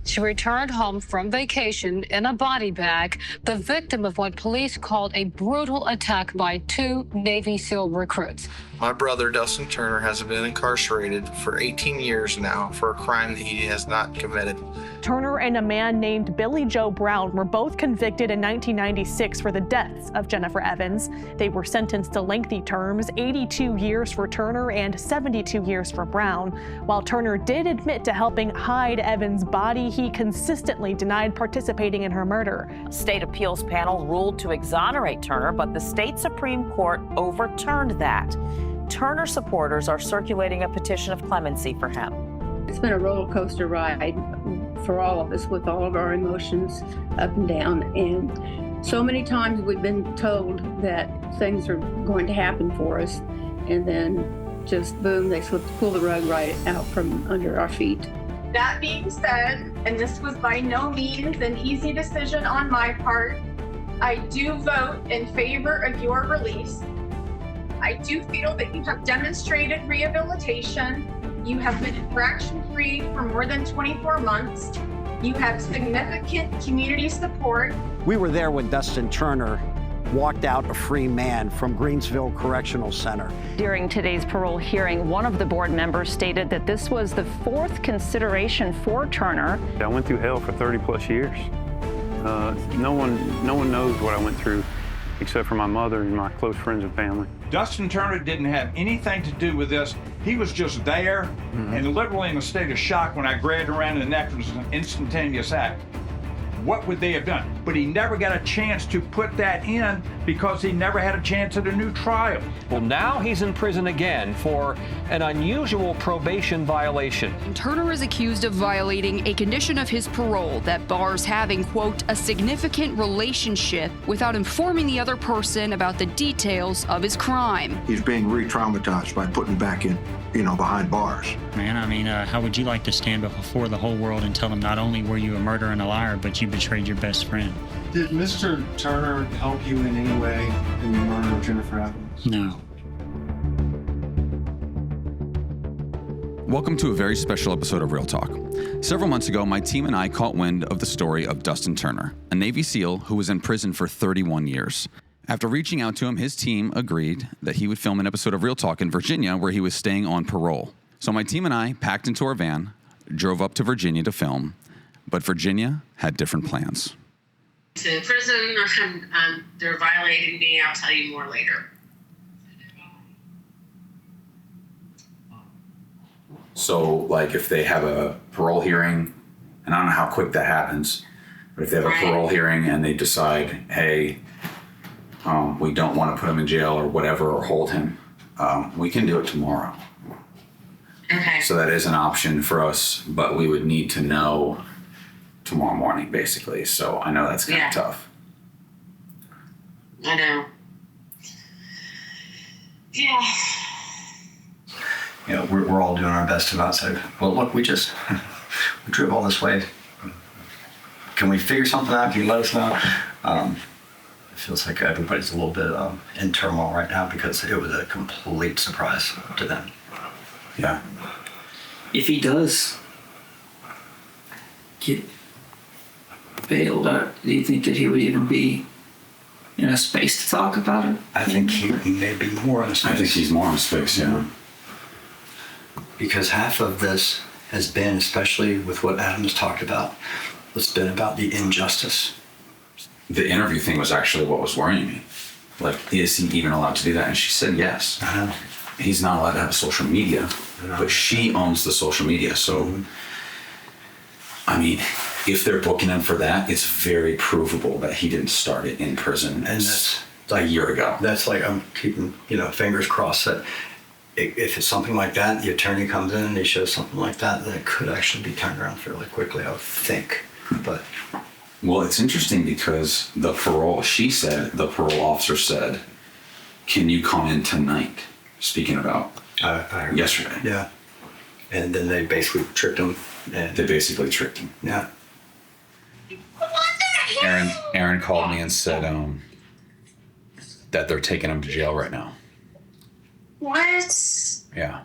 She returned home from vacation in a body bag, the victim of what police called a brutal attack by 2 Navy SEAL recruits. My brother, Dustin Turner, has been incarcerated for 18 years now for a crime that he has not committed. Turner and a man named Billy Joe Brown were both convicted in 1996 for the deaths of Jennifer Evans. They were sentenced to lengthy terms, 82 years for Turner and 72 years for Brown. While Turner did admit to helping hide Evans' body, he consistently denied participating in her murder. State appeals panel ruled to exonerate Turner, but the state Supreme Court overturned that. Turner supporters are circulating a petition of clemency for him. It's been a roller coaster ride for all of us, with all of our emotions up and down. And so many times we've been told that things are going to happen for us, and then just boom, they pull the rug right out from under our feet. That being said, and this was by no means an easy decision on my part, I do vote in favor of your release. I do feel that you have demonstrated rehabilitation. You have been infraction-free for more than 24 months. You have significant community support. We were there when Dustin Turner walked out a free man from Greensville Correctional Center. During today's parole hearing, one of the board members stated that this was the 4th consideration for Turner. I went through hell for 30+ years. No one knows what I went through except for my mother and my close friends and family. Dustin Turner didn't have anything to do with this. He was just there and literally in a state of shock when I grabbed around the neck. It was an instantaneous act. What would they have done? But he never got a chance to put that in because he never had a chance at a new trial. Well, now he's in prison again for an unusual probation violation. Turner is accused of violating a condition of his parole that bars having, quote, a significant relationship without informing the other person about the details of his crime. He's being re-traumatized by putting back in, behind bars. Man, I mean, how would you like to stand before the whole world and tell them not only were you a murderer and a liar, but you betrayed your best friend? Did Mr. Turner help you in any way in the murder of Jennifer Evans? No. Welcome to a very special episode of Real Talk. Several months ago, my team and I caught wind of the story of Dustin Turner, a Navy SEAL who was in prison for 31 years. After reaching out to him, his team agreed that he would film an episode of Real Talk in Virginia where he was staying on parole. So my team and I packed into our van, drove up to Virginia to film, but Virginia had different plans. To prison, and they're violating me. I'll tell you more later. So, like, if they have a parole hearing, and I don't know how quick that happens, but if they have a parole hearing and they decide, hey, we don't want to put him in jail or whatever, or hold him, we can do it tomorrow. Okay. So that is an option for us, but we would need to know tomorrow morning, basically. So I know that's kind of tough. I know. Yeah. We're all doing our best to not say, well, look, we drove all this way. Can we figure something out? Can you let us know? It feels like everybody's a little bit in turmoil right now because it was a complete surprise to them. Yeah. If he does get bailed, do you think that he would even be in a space to talk about it? I think he may be more in a space. I think he's more in a space, yeah. Because half of this has been, especially with what Adam has talked about, it's been about the injustice. The interview thing was actually what was worrying me. Like, is he even allowed to do that? And she said yes. He's not allowed to have social media, but she owns the social media. So, I mean, if they're booking him for that, it's very provable that he didn't start it in prison and that's a year ago. That's like, I'm keeping, fingers crossed that if it's something like that, the attorney comes in and he shows something like that, then it could actually be turned around fairly quickly, I would think. But well, it's interesting because the parole officer said, can you come in tonight? Speaking about yesterday. Yeah. And then they basically tricked him. Yeah. Aaron called me and said that they're taking him to jail right now. What? Yeah.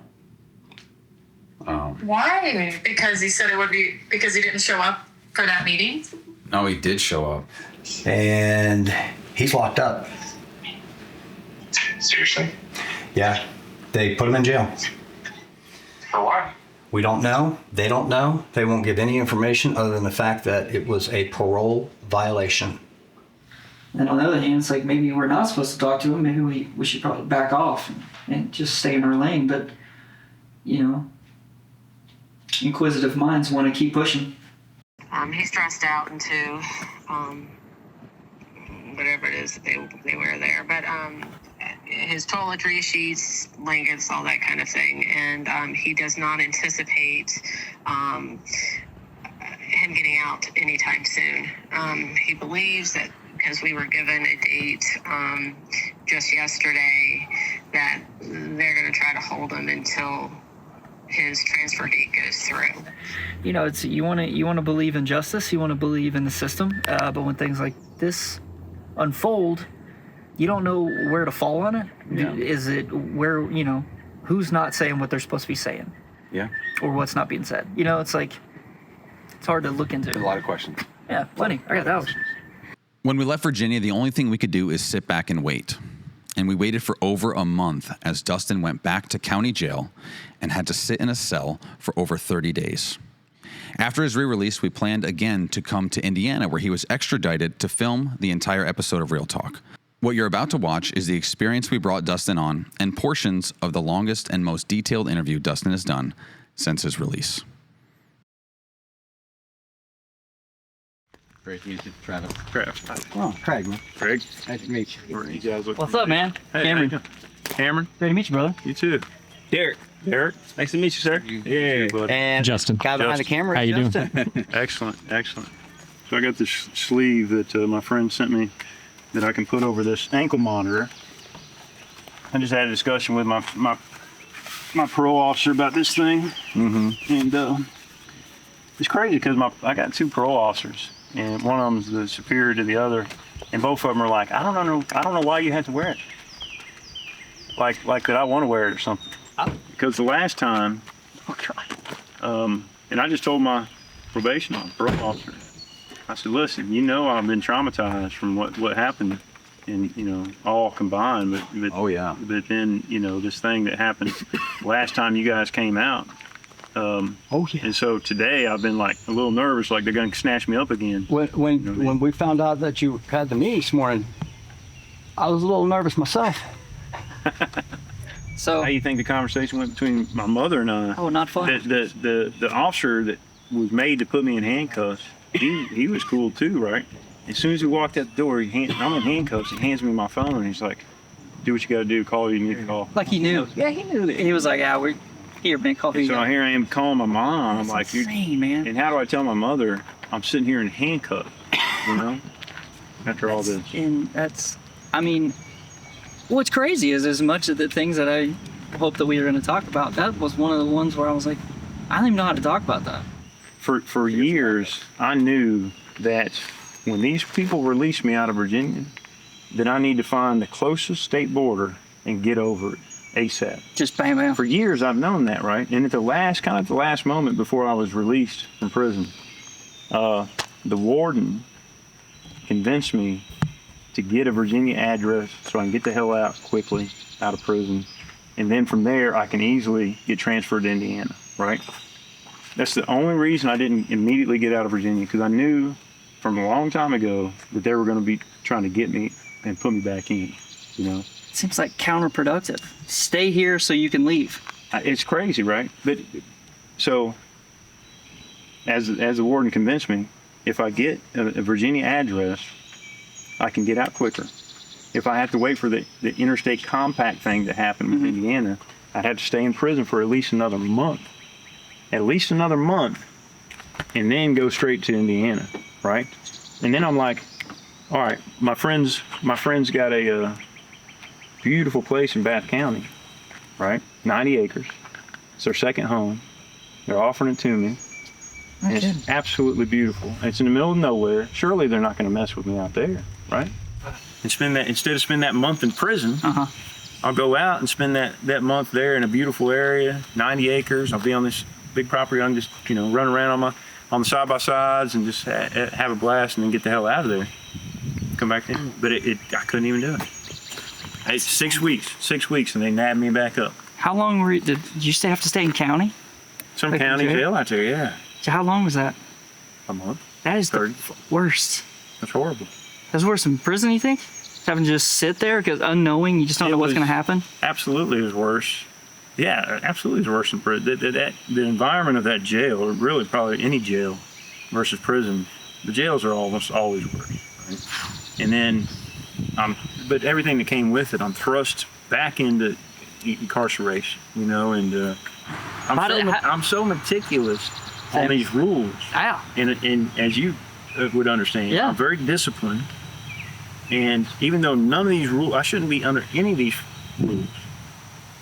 Why? Because he said it would be because he didn't show up for that meeting? No, he did show up. And he's locked up. Seriously? Yeah, they put him in jail. For what? We don't know. They don't know. They won't give any information other than the fact that it was a parole violation. And on the other hand, it's like maybe we're not supposed to talk to him. Maybe we should probably back off and just stay in our lane. But, you know, inquisitive minds want to keep pushing. He's dressed out into whatever it is that they wear there. But his toiletry, sheets, blankets, all that kind of thing. And he does not anticipate him getting out anytime soon. He believes that because we were given a date just yesterday that they're going to try to hold him until his transfer date goes through. You know, it's you want to believe in justice, you want to believe in the system, but when things like this unfold, you don't know where to fall on it. Yeah. Is it where, you know, who's not saying what they're supposed to be saying? Yeah. Or what's not being said? You know, it's like, it's hard to look into. A lot of questions. Yeah, plenty. I got thousands. When we left Virginia, the only thing we could do is sit back and wait. And we waited for over a month as Dustin went back to county jail and had to sit in a cell for over 30 days. After his re-release, we planned again to come to Indiana, where he was extradited to film the entire episode of RealTOC. What you're about to watch is the experience we brought Dustin on and portions of the longest and most detailed interview Dustin has done since his release. Great to meet you, Travis. Oh, Craig, man. Craig. Nice to meet you. You guys look What's up, man? Hey, Cameron. Cameron. Great to meet you, brother. You too. Derek. Nice to meet you, sir. Yeah. And Justin. Guy behind the camera. How you Justin. doing? Excellent. So I got this sleeve that my friend sent me that I can put over this ankle monitor. I just had a discussion with my parole officer about this thing. Mm-hmm. And it's crazy because I got two parole officers, and one of them's the superior to the other, and both of them are like, I don't know why you have to wear it. Like that I want to wear it or something. Because the last time, and I just told my parole officer, I said, listen, you know I've been traumatized from what happened, and you know, all combined, but oh yeah. But then, you know, this thing that happened last time you guys came out. Oh yeah. And so today I've been like a little nervous, like they're gonna snatch me up again. When we found out that you had the meeting this morning, I was a little nervous myself. So how do you think the conversation went between my mother and I? Oh, not fun. The officer that was made to put me in handcuffs, he was cool too, right? As soon as he walked out the door, I'm in handcuffs. He hands me my phone, and he's like, "Do what you got to do. Call who you need to call." Like he knew. Yeah, he knew that. He was like, "Yeah, we're here, man. Call who you So got." here I am calling my mom. I'm like, insane, man. And how do I tell my mother I'm sitting here in handcuffs? You know, after all this. And that's, I mean, what's crazy is as much of the things that I hope that we were going to talk about, that was one of the ones where I was like, I don't even know how to talk about that. For years, I knew that when these people released me out of Virginia, that I need to find the closest state border and get over it ASAP. Just bam, bam. For years, I've known that, right? And at the last moment before I was released from prison, the warden convinced me to get a Virginia address so I can get the hell out quickly out of prison. And then from there, I can easily get transferred to Indiana, right? That's the only reason I didn't immediately get out of Virginia, because I knew from a long time ago that they were going to be trying to get me and put me back in, you know? It seems like counterproductive. Stay here so you can leave. It's crazy, right? But so, as the warden convinced me, if I get a Virginia address, I can get out quicker. If I have to wait for the interstate compact thing to happen with Indiana, I'd have to stay in prison for at least another month. At least another month, and then go straight to Indiana, right? And then I'm like, all right, my friend's got a beautiful place in Bath County, right? 90 acres. It's their second home. They're offering it to me. And it's absolutely beautiful. It's in the middle of nowhere. Surely they're not going to mess with me out there, right? And instead of spending that month in prison, I'll go out and spend that month there in a beautiful area, 90 acres. I'll be on this big property. I'm just, run around on on the side-by-sides and just have a blast and then get the hell out of there. Come back in. But I couldn't even do it. It's 6 weeks, and they nabbed me back up. How long did you have to stay in county? Some county jail out there, yeah. So how long was that? A month. That is the worst. That's horrible. That's worse than prison, you think? Having to just sit there because unknowing, you just don't know what's going to happen? Absolutely is worse. Yeah, absolutely is worse than prison. The environment of that jail, or really probably any jail versus prison, the jails are almost always worse. Right? And then, but everything that came with it, I'm thrust back into incarceration, and I'm so meticulous on these rules. Yeah. And as you would understand, I'm very disciplined. And even though none of these rules, I shouldn't be under any of these rules,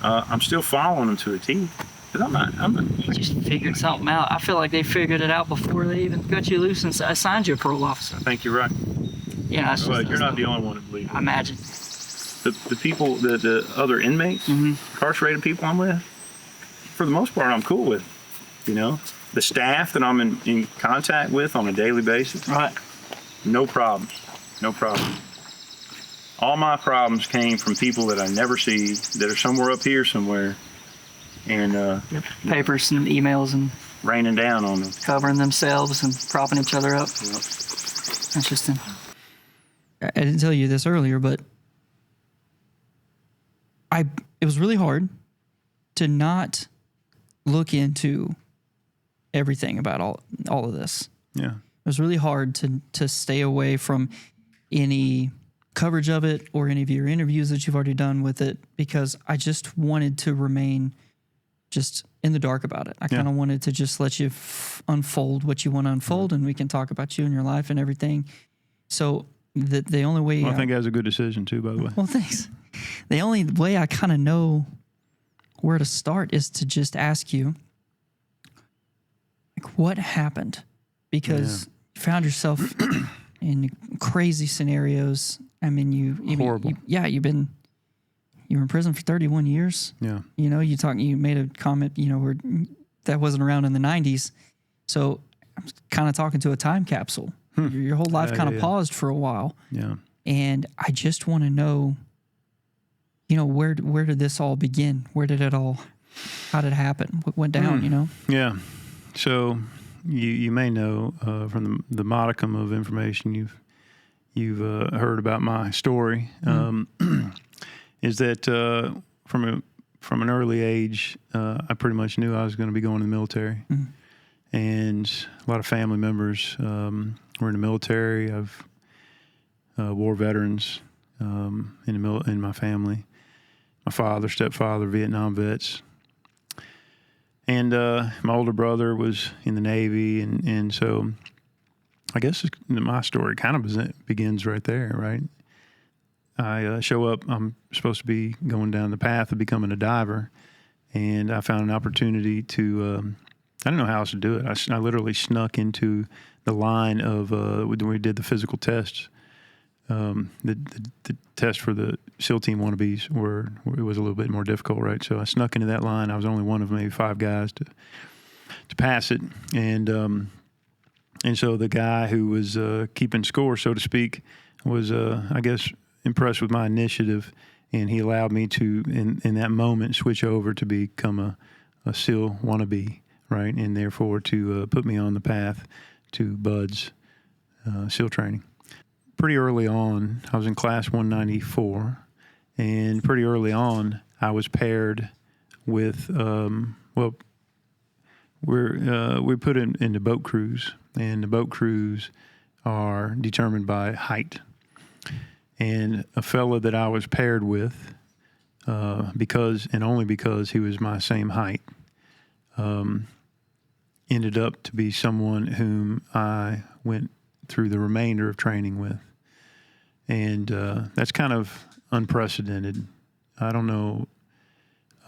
I'm still following them to a T. Because I'm not. You just figured something out. I feel like they figured it out before they even got you loose and assigned you a parole officer. I think you're right. Yeah, well, you're not the only one to believe it. I imagine. The people, the other inmates, incarcerated people I'm with, for the most part, I'm cool with. The staff that I'm in contact with on a daily basis, right? No problems. All my problems came from people that I never see, that are somewhere up here somewhere, and papers and emails and raining down on them, covering themselves and propping each other up. Yep. Interesting. I didn't tell you this earlier, but it was really hard to not look into everything about all of this. Yeah. It was really hard to stay away from any coverage of it or any of your interviews that you've already done with it, because I just wanted to remain just in the dark about it. I kind of wanted to just let you unfold what you want to unfold, and we can talk about you and your life and everything. So the only way... Well, I think that was a good decision too, by the way. Well, thanks. The only way I kind of know where to start is to just ask you, like, what happened? Because you found yourself in crazy scenarios. I mean, horrible. You were in prison for 31 years. Yeah. You made a comment, where that wasn't around in the 90s. So I'm kind of talking to a time capsule. Your whole life kind of paused for a while. Yeah. And I just want to know, where did this all begin? How did it happen? What went down, Yeah. So you may know from the modicum of information you've heard about my story, is that from an early age, I pretty much knew I was going to be going to the military. And a lot of family members were in the military. I've war veterans in my family. My father, stepfather, Vietnam vets. And my older brother was in the Navy, and so I guess my story kind of begins right there, right? I show up, I'm supposed to be going down the path of becoming a diver, and I found an opportunity to, I didn't know how else to do it. I literally snuck into the line of, when we did the physical tests. The test for the SEAL team wannabes it was a little bit more difficult, right? So I snuck into that line. I was only one of maybe 5 guys to pass it, and so the guy who was keeping score, so to speak, was I guess impressed with my initiative, and he allowed me to in that moment switch over to become a SEAL wannabe, right, and therefore to put me on the path to BUD/S SEAL training. Pretty early on, I was in class 194, and pretty early on, I was paired with, we're put into boat crews, and the boat crews are determined by height. And a fellow that I was paired with, because and only because he was my same height, ended up to be someone whom I went through the remainder of training with. And that's kind of unprecedented. I don't know.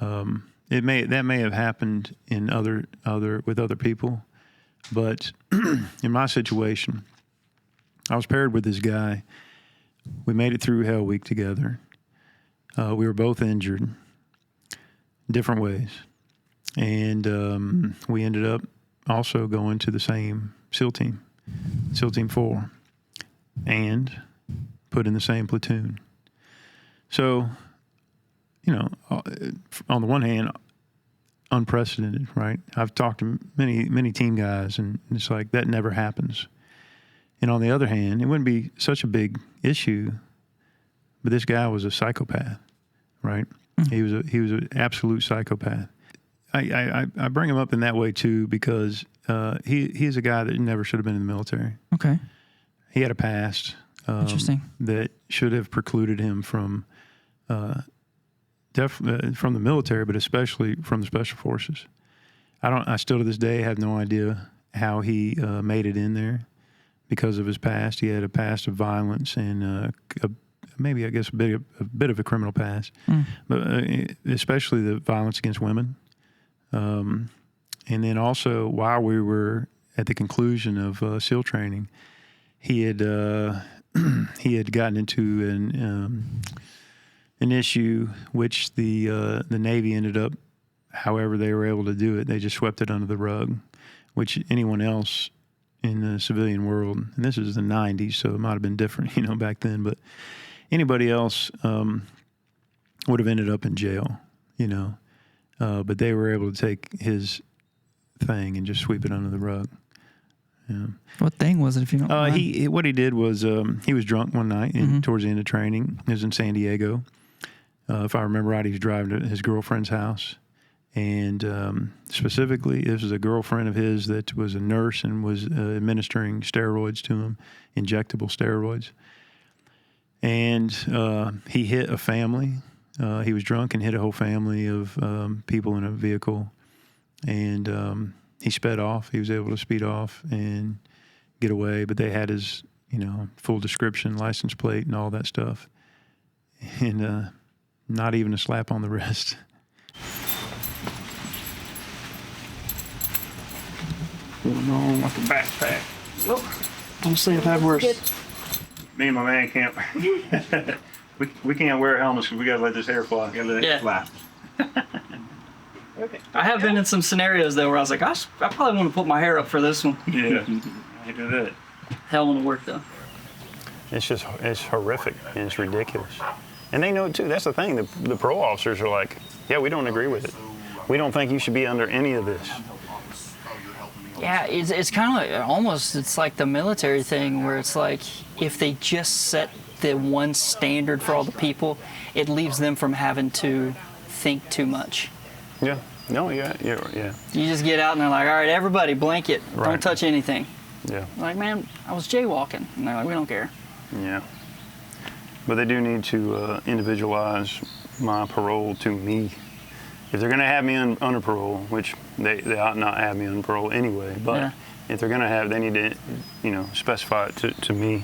That may have happened in with other people, but in my situation, I was paired with this guy. We made it through Hell Week together. We were both injured, different ways, and we ended up also going to the same SEAL team, SEAL Team 4, and put in the same platoon. So, you know, on the one hand, unprecedented, right? I've talked to many team guys, and it's like that never happens. And on the other hand, it wouldn't be such a big issue, but this guy was a psychopath, right? He was an absolute psychopath. I bring him up in that way too because he's a guy that never should have been in the military. Okay. He had a past Interesting. that should have precluded him from from the military, but especially from the special forces. I still to this day have no idea how he made it in there because of his past. He had a past of violence and maybe I guess a bit of a criminal past, but especially the violence against women. And then also while we were at the conclusion of SEAL training, he had gotten into an issue which the Navy ended up, however they were able to do it, they just swept it under the rug, which anyone else in the civilian world, and this is the 90s, so it might have been different, you know, back then, but anybody else would have ended up in jail, you know, but they were able to take his thing and just sweep it under the rug. Yeah. What thing was it, if you don't mind? What he did was he was drunk one night and towards the end of training. It was in San Diego. If I remember right, he was driving to his girlfriend's house. And specifically, this was a girlfriend of his that was a nurse and was administering steroids to him, injectable steroids. And he hit a family. He was drunk and hit a whole family of people in a vehicle. And he sped off. He was able to speed off and get away. But they had his, you know, full description, license plate, and all that stuff. And not even a slap on the wrist. Going on like a backpack. I'm saying if I've worse. Me and my man can't. we can't wear helmets because we gotta let this hair fly. Gotta let it fly. I have been in some scenarios though where I was like, I probably want to put my hair up for this one. Yeah, I do that. Hell in the work though. It's horrific and it's ridiculous. And they know it too. That's the thing. The parole officers are like, yeah, we don't agree with it. We don't think you should be under any of this. Yeah, it's kind of like, almost, it's like the military thing where it's like, if they just set the one standard for all the people, it leaves them from having to think too much. Yeah. No, yeah. You just get out and they're like, all right, everybody, blanket. Right. Don't touch anything. Yeah. Like, man, I was jaywalking. And they're like, we don't care. Yeah. But they do need to individualize my parole to me. If they're going to have me under parole, which they ought not have me under parole anyway, but if they're going to have, they need to, you know, specify it to me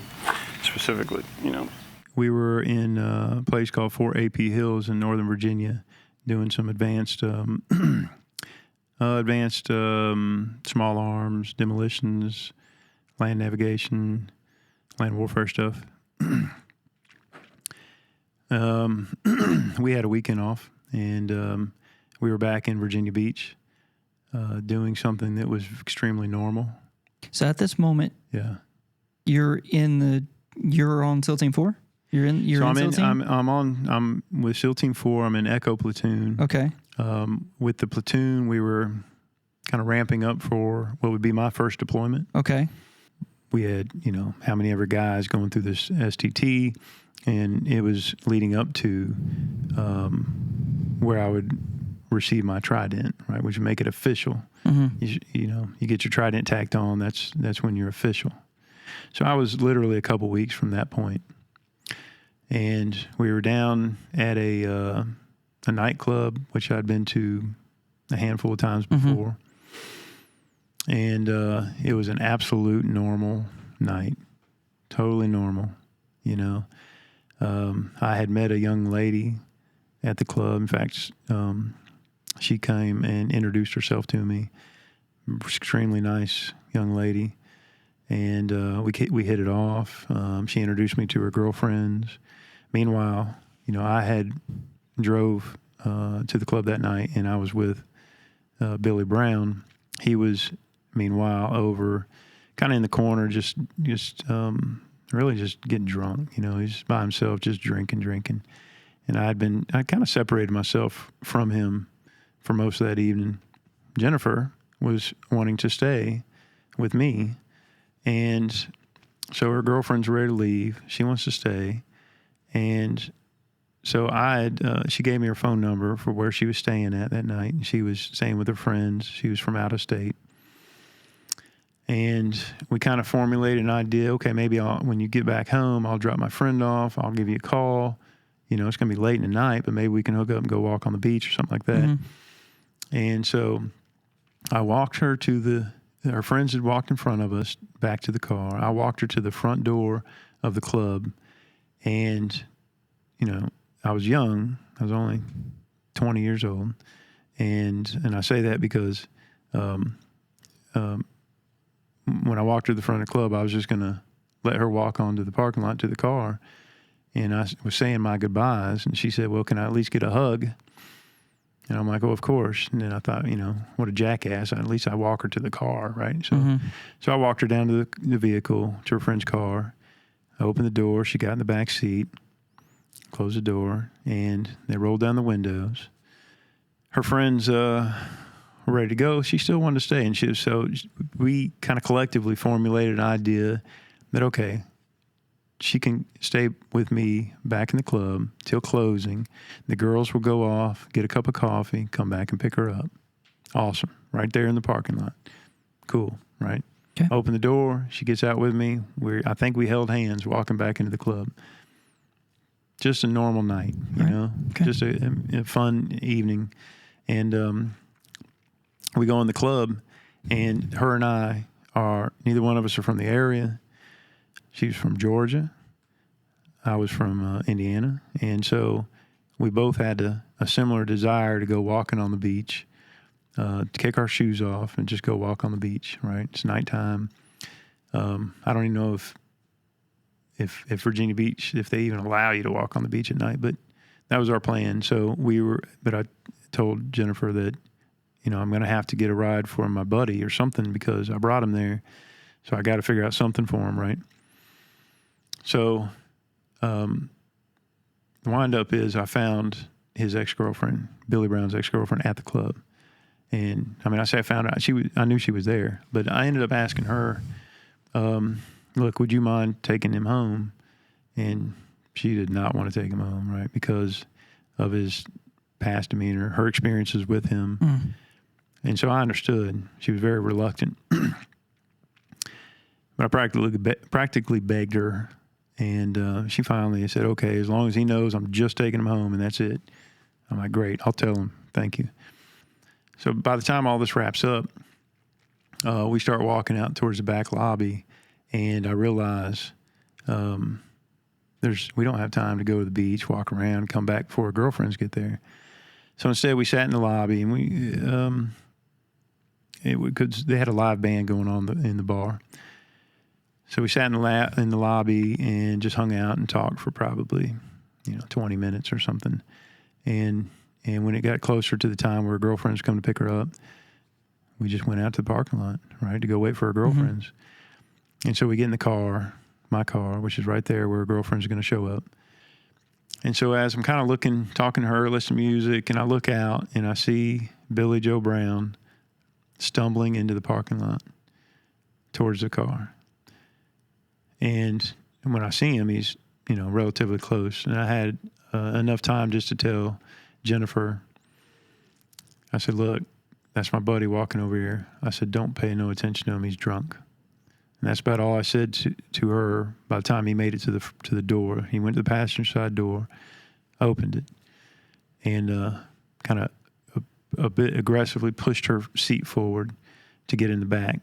specifically, you know. We were in a place called Fort AP Hills in Northern Virginia doing some advanced small arms, demolitions, land navigation, land warfare stuff. We had a weekend off, and we were back in Virginia Beach doing something that was extremely normal. So at this moment, you're on SEAL Team 4? I'm with SEAL Team 4. I'm in Echo Platoon. Okay. With the platoon, we were kind of ramping up for what would be my first deployment. Okay. We had, you know, how many ever guys going through this STT, and it was leading up to where I would receive my trident, right, which would make it official. You know, you get your trident tacked on, that's when you're official. So I was literally a couple weeks from that point. And we were down at a nightclub, which I'd been to a handful of times before. And it was an absolute normal night, totally normal, you know. I had met a young lady at the club. In fact, she came and introduced herself to me. Extremely nice young lady. And we hit it off. She introduced me to her girlfriends. Meanwhile, you know, I had drove to the club that night, and I was with Billy Brown. He was meanwhile, over kind of in the corner, really just getting drunk. He's by himself, just drinking. And I kind of separated myself from him for most of that evening. Jennifer was wanting to stay with me, and so her girlfriend's ready to leave. She wants to stay, and so she gave me her phone number for where she was staying at that night. And she was staying with her friends. She was from out of state. And we kind of formulated an idea. Okay, maybe when you get back home, I'll drop my friend off. I'll give you a call. It's going to be late in the night, but maybe we can hook up and go walk on the beach or something like that. Mm-hmm. And so I walked her her friends had walked in front of us back to the car. I walked her to the front door of the club. And, I was young. I was only 20 years old. And I say that because when I walked her to the front of the club, I was just going to let her walk onto the parking lot to the car. And I was saying my goodbyes, and she said, well, can I at least get a hug? And I'm like, oh, of course. And then I thought, what a jackass. At least I walk her to the car, right? So so I walked her down to the vehicle, to her friend's car. I opened the door. She got in the back seat, closed the door, and they rolled down the windows. Her friends were ready to go. She still wanted to stay. And so we kind of collectively formulated an idea that, okay, she can stay with me back in the club till closing. The girls will go off, get a cup of coffee, come back and pick her up. Awesome. Right there in the parking lot. Cool, right? Okay. Open the door. She gets out with me. I think we held hands walking back into the club. Just a normal night, Okay. Just a fun evening. And we go in the club, and her and I neither one of us are from the area. She's from Georgia. I was from Indiana. And so we both had a similar desire to go walking on the beach, to kick our shoes off and just go walk on the beach, right? It's nighttime. I don't even know if Virginia Beach, if they even allow you to walk on the beach at night, but that was our plan. So but I told Jennifer that, I'm going to have to get a ride for my buddy or something because I brought him there. So I got to figure out something for him, right? So the wind-up is I found his ex-girlfriend, Billy Brown's ex-girlfriend, at the club. And, I say I found out. I knew she was there. But I ended up asking her, look, would you mind taking him home? And she did not want to take him home, right, because of his past demeanor, her experiences with him. Mm. And so I understood. She was very reluctant. But I practically begged her. And she finally said, okay, as long as he knows I'm just taking him home and that's it. I'm like, great, I'll tell him. Thank you. So by the time all this wraps up, we start walking out towards the back lobby, and I realize we don't have time to go to the beach, walk around, come back before our girlfriends get there. So instead, we sat in the lobby, and because they had a live band going on in the bar. So we sat in the lobby and just hung out and talked for probably, 20 minutes or something. And when it got closer to the time where her girlfriends come to pick her up, we just went out to the parking lot, right, to go wait for her girlfriends. Mm-hmm. And so we get in the car, my car, which is right there where her girlfriends are going to show up. And so as I'm kind of talking to her, listening to music, and I look out and I see Billy Joe Brown stumbling into the parking lot towards the car. And when I see him, he's, relatively close. And I had enough time just to tell Jennifer, I said, look, that's my buddy walking over here. I said, don't pay no attention to him. He's drunk. And that's about all I said to her by the time he made it to the door. He went to the passenger side door, opened it, and kind of a bit aggressively pushed her seat forward to get in the back.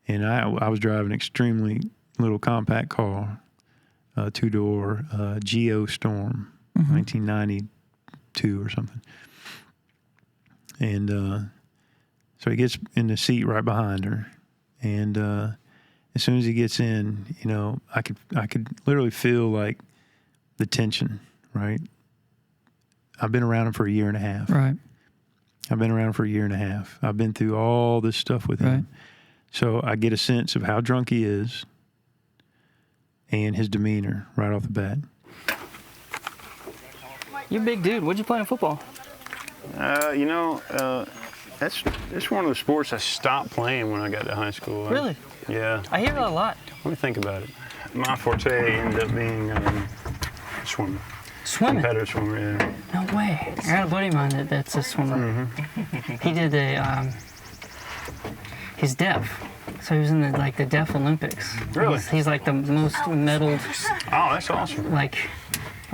And I was driving an extremely little compact car, two-door Geo Storm, 1992 or something. And so he gets in the seat right behind her. And as soon as he gets in, I could literally feel like the tension, right? I've been around him for a year and a half. Right. I've been around him for a year and a half. I've been through all this stuff with him. So I get a sense of how drunk he is and his demeanor right off the bat. You big dude. What'd you play in football? That's one of the sports I stopped playing when I got to high school. Really? Yeah. I hear that a lot. Let me think about it. My forte ended up being swimming. Swimming? Competitive swimmer, yeah. No way. I got a buddy of mine that's a swimmer. He did he's deaf. So he was in the Deaf Olympics. Really? He's like the most medaled. Oh, that's awesome. Like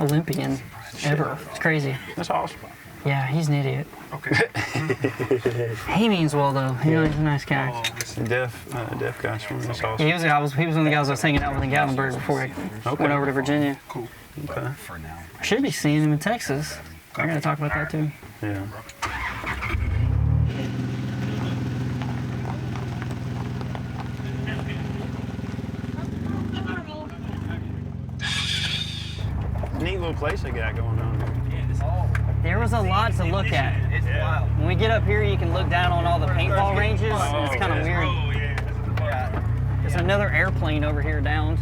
Olympian ever. It's crazy. That's awesome. Yeah, he's an idiot. Okay. He means well though. He's a nice guy. Deaf guy swimming. That's awesome. He was one of the guys I was hanging out with in Gatlinburg before I went over to Virginia. Cool. Okay. For now. I should be seeing him in Texas. I gotta talk about that too. Yeah. Neat little place they got going on there. There was a lot to look at. It's wild. When we get up here, you can look down on all the paintball ranges. It's kind of weird. There's another airplane over here downed.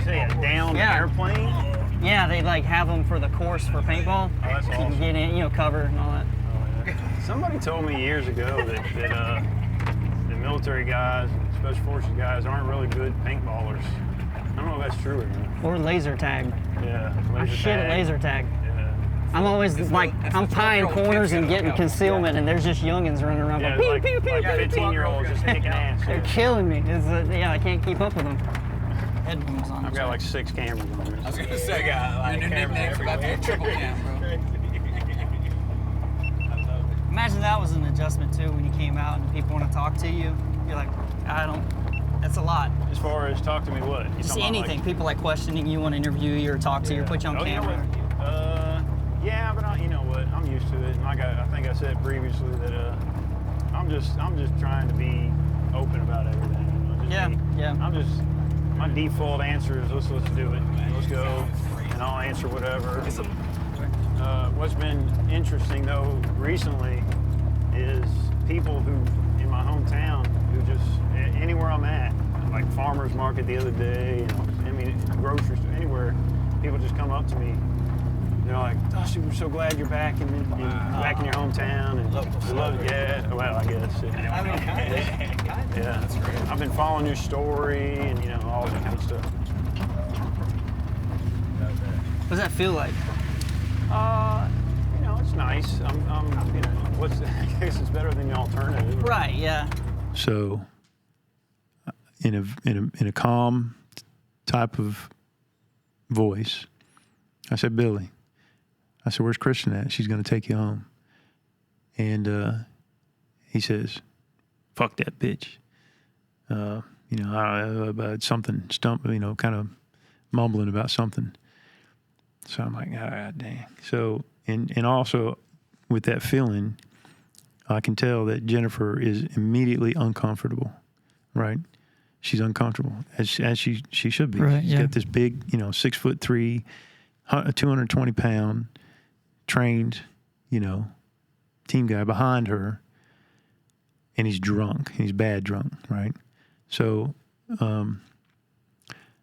Say a downed airplane? Yeah, they have them for the course for paintball. Oh, that's awesome. You can get in, cover and all that. Oh, yeah. Somebody told me years ago that the military guys and special forces guys aren't really good paintballers. I don't know if that's true or not. Or laser tag. Yeah, I'm shit at laser tag. Yeah. I'm always I'm tying corners and getting concealment, and there's just youngins running around going, pew, pew, pew, pew, 15-year-olds just kicking ass. They're killing me. I can't keep up with them. Headphones on. I've got 6 cameras on me. I was gonna say, I got new nickname for that triple cam, bro. Imagine that was an adjustment too when you came out and people want to talk to you. You're like, that's a lot. As far as talk to me, what? You See anything. People questioning you, want to interview you or talk to you or put you on camera. Yeah, but you know what? I'm used to it. Like I think I said previously that I'm just trying to be open about everything. My default answer is let's do it. Let's go, and I'll answer whatever. What's been interesting though recently is people who in my hometown who just anywhere I'm at, like farmers market the other day, grocery store, anywhere, people just come up to me. They're like, Dustin, we're so glad you're back in your hometown, and we love it. Yeah, well, I guess. Yeah, that's great. I've been following your story, and all that kind of stuff. What does that feel like? It's nice. I guess it's better than the alternative. Right. Yeah. So, in a calm type of voice, I said, Billy. I said, where's Kristen at? She's going to take you home. And he says, fuck that bitch. About something, kind of mumbling about something. So I'm like, God dang. So, and also with that feeling, I can tell that Jennifer is immediately uncomfortable, right? She's uncomfortable, as she should be. Right, She's got this big, 6'3", 220-pound, trained, team guy behind her, and he's drunk. He's bad drunk, right? So,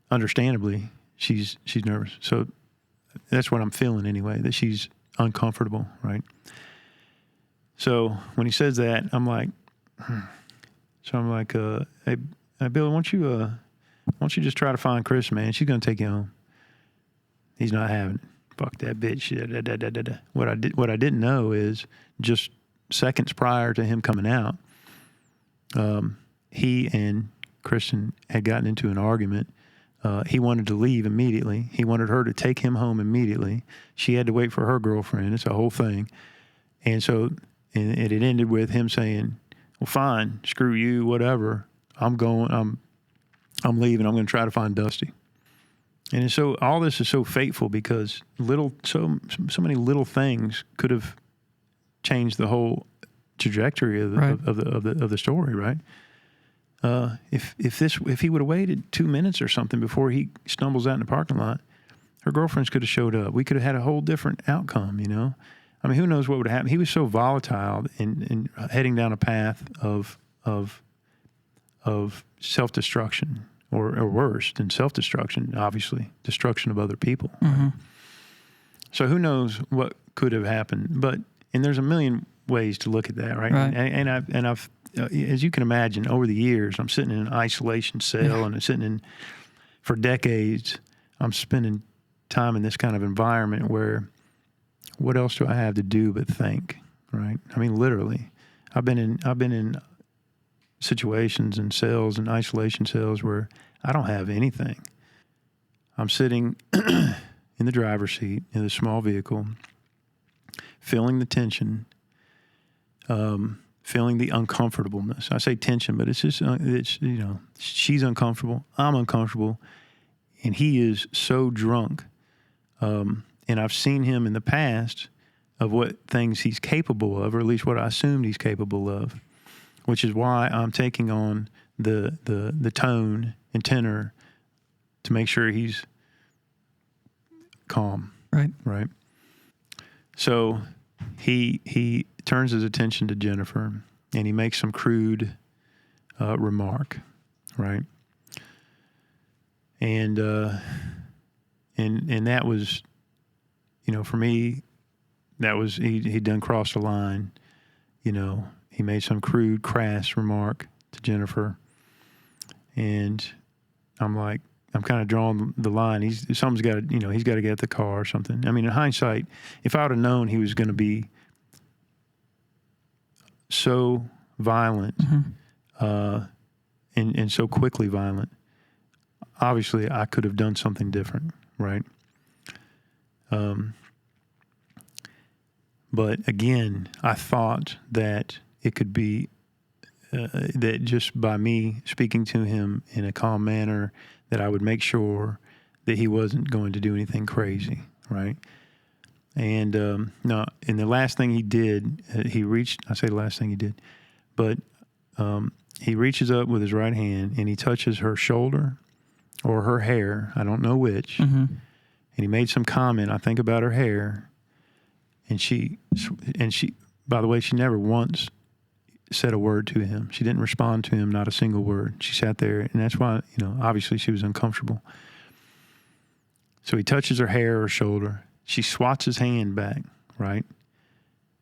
understandably, she's nervous. So that's what I'm feeling anyway, that she's uncomfortable, right? So when he says that, I'm like, hey, Bill, why don't you just try to find Chris, man? She's gonna take you home. He's not having it. Fuck that bitch. What I didn't know is just seconds prior to him coming out, he and Kristen had gotten into an argument. He wanted to leave immediately. He wanted her to take him home immediately. She had to wait for her girlfriend. It's a whole thing. And so, and it ended with him saying, well, fine, screw you, whatever. I'm leaving. I'm going to try to find Dusty. And so all this is so fateful because so many little things could have changed the whole trajectory of the story, right? If he would have waited 2 minutes or something before he stumbles out in the parking lot, her girlfriends could have showed up. We could have had a whole different outcome, I mean, who knows what would happen? He was so volatile in heading down a path of of self-destruction, or worse than self-destruction, obviously, destruction of other people. Mm-hmm. Right? So who knows what could have happened? And there's a million ways to look at that, right? Right. And I've as you can imagine, over the years, I'm sitting in an isolation cell, and I'm sitting in, for decades, I'm spending time in this kind of environment where, what else do I have to do but think, right? I mean, literally, I've been in situations and cells and isolation cells where I don't have anything. I'm sitting in the driver's seat in a small vehicle, feeling the tension, feeling the uncomfortableness. I say tension, but it's just, she's uncomfortable, I'm uncomfortable, and he is so drunk. And I've seen him in the past of what things he's capable of, or at least what I assumed he's capable of, which is why I'm taking on the tone and tenor to make sure he's calm. Right. Right. So he turns his attention to Jennifer, and he makes some crude remark, right? And that was, for me, that was he'd done crossed the line. He made some crude, crass remark to Jennifer, and I'm like, I'm kind of drawing the line. He's got to get the car or something. I mean, in hindsight, if I would have known he was going to be so violent, and so quickly violent, obviously I could have done something different, right? But again, I thought that it could be that just by me speaking to him in a calm manner, that I would make sure that he wasn't going to do anything crazy, right? And no, and the last thing he did, he reaches up with his right hand and he touches her shoulder or her hair, I don't know which, and he made some comment, I think, about her hair, and she, by the way, she never once said a word to him. She didn't respond to him, not a single word. She sat there, and that's why, obviously she was uncomfortable. So he touches her hair or shoulder. She swats his hand back, right?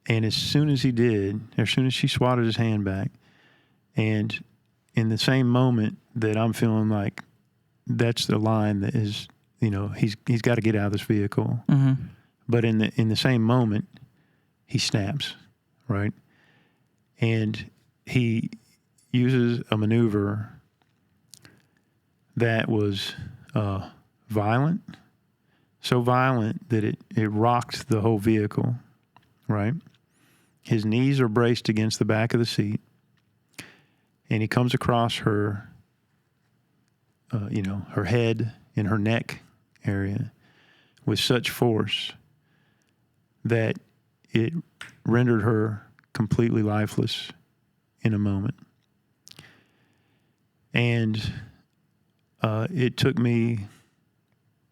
And as soon as she swatted his hand back, and in the same moment that I'm feeling like that's the line that is, he's got to get out of this vehicle. Mm-hmm. But in the same moment, he snaps, right? And he uses a maneuver that was violent, so violent that it rocked the whole vehicle, right? His knees are braced against the back of the seat, and he comes across her, her head and her neck area with such force that it rendered her completely lifeless in a moment. And it took me,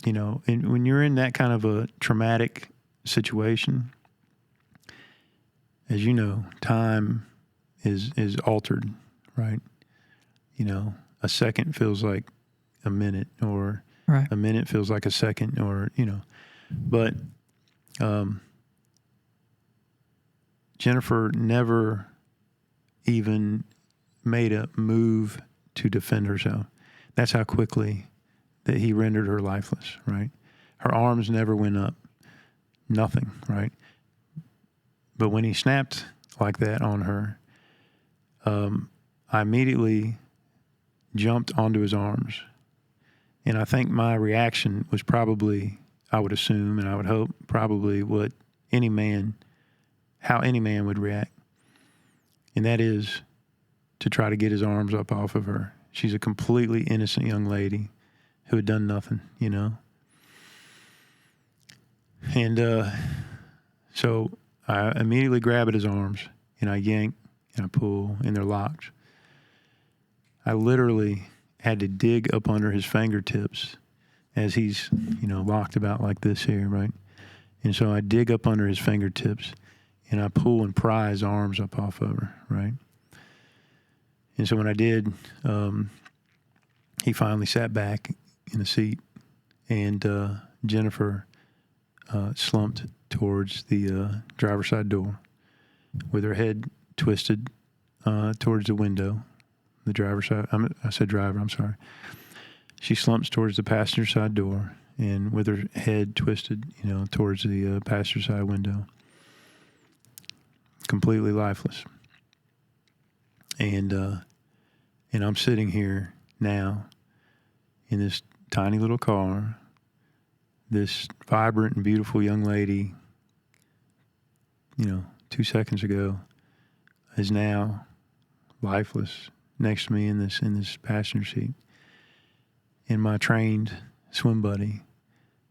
and when you're in that kind of a traumatic situation, as you know, time is altered, right? A second feels like a minute, or right. A minute feels like a second, or, but Jennifer never even made a move to defend herself. That's how quickly that he rendered her lifeless, right? Her arms never went up, nothing, right? But when he snapped like that on her, I immediately jumped onto his arms. And I think my reaction was probably, I would assume and I would hope, probably what how any man would react. And that is to try to get his arms up off of her. She's a completely innocent young lady who had done nothing, And so I immediately grab at his arms, and I yank, and I pull, and they're locked. I literally had to dig up under his fingertips as he's, locked about like this here, right? And so I dig up under his fingertips, and I pull and pry his arms up off of her, right? And so when I did, he finally sat back in the seat, and Jennifer slumped towards the driver's side door with her head twisted towards the window. The driver's side, I said driver, I'm sorry. She slumps towards the passenger side door and with her head twisted, towards the passenger side window. Completely lifeless. And I'm sitting here now in this tiny little car. This vibrant and beautiful young lady, 2 seconds ago, is now lifeless next to me in this passenger seat. And my trained swim buddy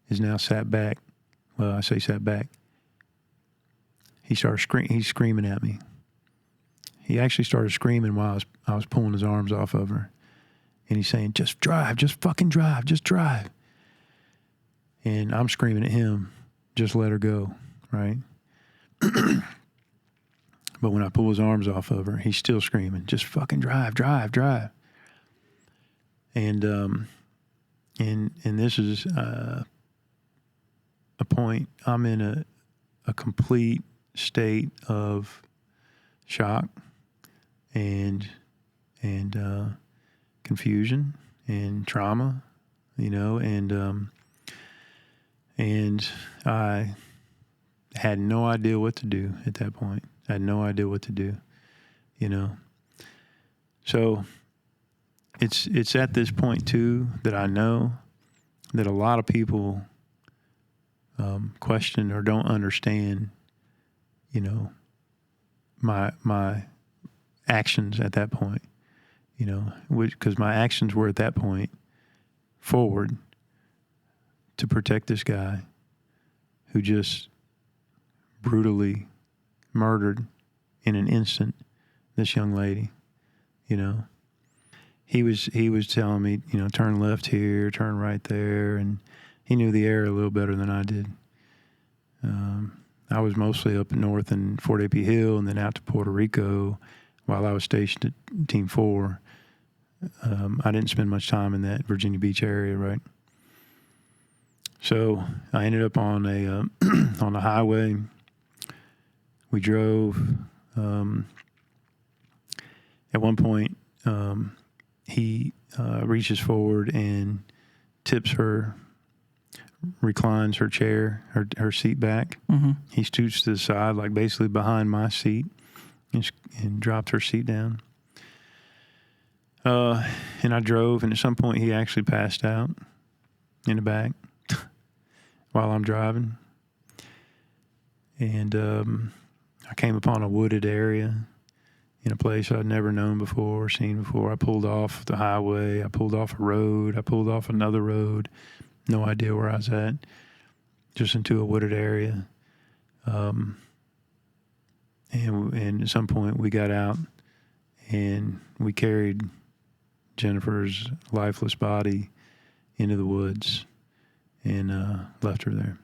is now sat back. Well, I say sat back. He's screaming at me. He actually started screaming while I was pulling his arms off of her. And he's saying, just drive, just fucking drive, just drive. And I'm screaming at him, just let her go, right? But when I pull his arms off of her, he's still screaming, just fucking drive, drive, drive. And this is a point, I'm in a complete state of shock and confusion and trauma, and I had no idea what to do at that point. I had no idea what to do, So it's at this point too that I know that a lot of people question or don't understand, my actions at that point, because my actions were at that point forward to protect this guy who just brutally murdered in an instant this young lady. He was telling me, turn left here, turn right there, and he knew the area a little better than I did. I was mostly up north in Fort AP Hill and then out to Puerto Rico while I was stationed at Team 4. I didn't spend much time in that Virginia Beach area, right? So I ended up on a highway. We drove. At one point, he reaches forward and tips her, reclines her chair, her seat back. Mm-hmm. He scoots to the side, like basically behind my seat, and dropped her seat down. And I drove, and at some point he actually passed out in the back while I'm driving. And I came upon a wooded area in a place I'd never known before, or seen before. I pulled off the highway. I pulled off a road. I pulled off another road. No idea where I was at. Just into a wooded area. And at some point we got out and we carried Jennifer's lifeless body into the woods and left her there.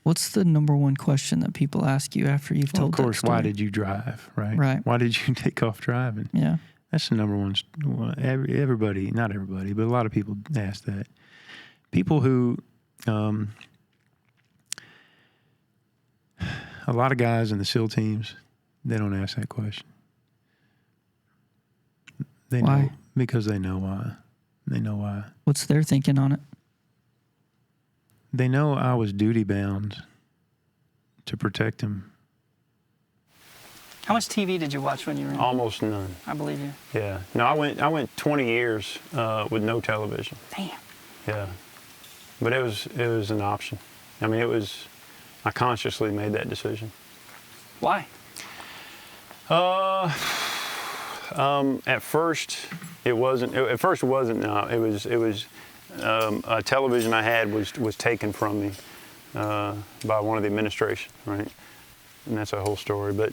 What's the number one question that people ask you after you've told that story? Of course, why did you drive, right? Right. Why did you take off driving? Yeah. That's the number one. Everybody, not everybody, but a lot of people ask that. People who, a lot of guys in the SEAL teams, they don't ask that question. They Why? know, because they know why. They know why. What's their thinking on it? They know I was duty bound to protect him. How much TV did you watch when you were in? Almost none. I believe you. Yeah. No, I went 20 years with no television. Damn. Yeah. But it was an option. I mean, I consciously made that decision. Why? At first it wasn't. No, it was a television I had was taken from me by one of the administration, right? And that's a whole story. But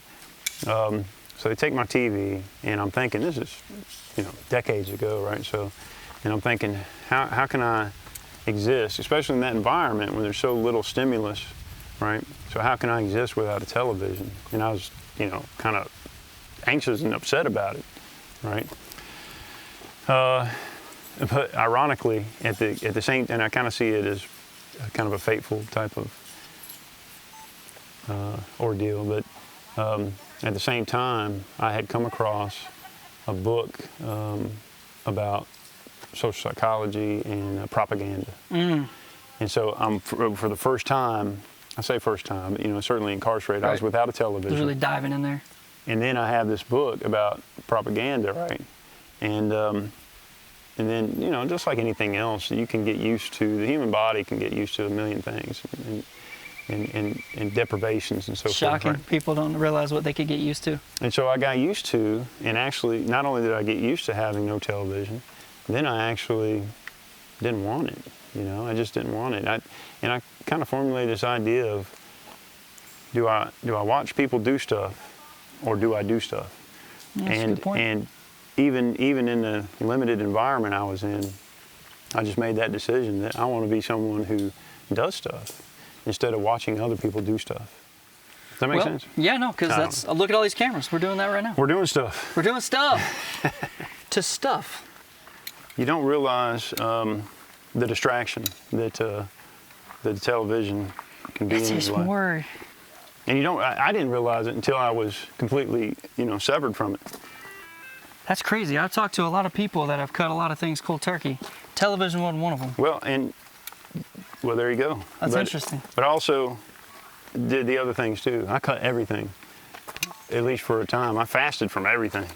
so they take my TV, and I'm thinking, this is, decades ago, right? So, and I'm thinking, how can I exist, especially in that environment when there's so little stimulus, right? So how can I exist without a television? And I was, kind of anxious and upset about it, right? But ironically, at the same, and I kind of see it as kind of a fateful type of ordeal, but at the same time, I had come across a book about social psychology and propaganda. And so for the first time, I say first time, you know, certainly incarcerated, I was without a television. Really diving in there. And then I have this book about propaganda, right? And then, you know, just like anything else, you can get used to, the human body can get used to a million things and deprivations and so forth. Shocking. Right? People don't realize what they could get used to. And so I got used to, and actually, not only did I get used to having no television, then I actually didn't want it. You know, I just didn't want it. And I kind of formulated this idea of, do I watch people do stuff, or do I do stuff? That's a good point. And even in the limited environment I was in, I just made that decision that I want to be someone who does stuff instead of watching other people do stuff. Does that make sense? Yeah, no, because that's, look at all these cameras. We're doing that right now. We're doing stuff. We're doing stuff. To stuff. You don't realize the distraction that the television can be in your life. It's just more. And you don't. I didn't realize it until I was completely, you know, severed from it. That's crazy. I've talked to a lot of people that have cut a lot of things cold turkey. Television wasn't one of them. Well, there you go. That's interesting. But I also did the other things too. I cut everything, at least for a time. I fasted from everything.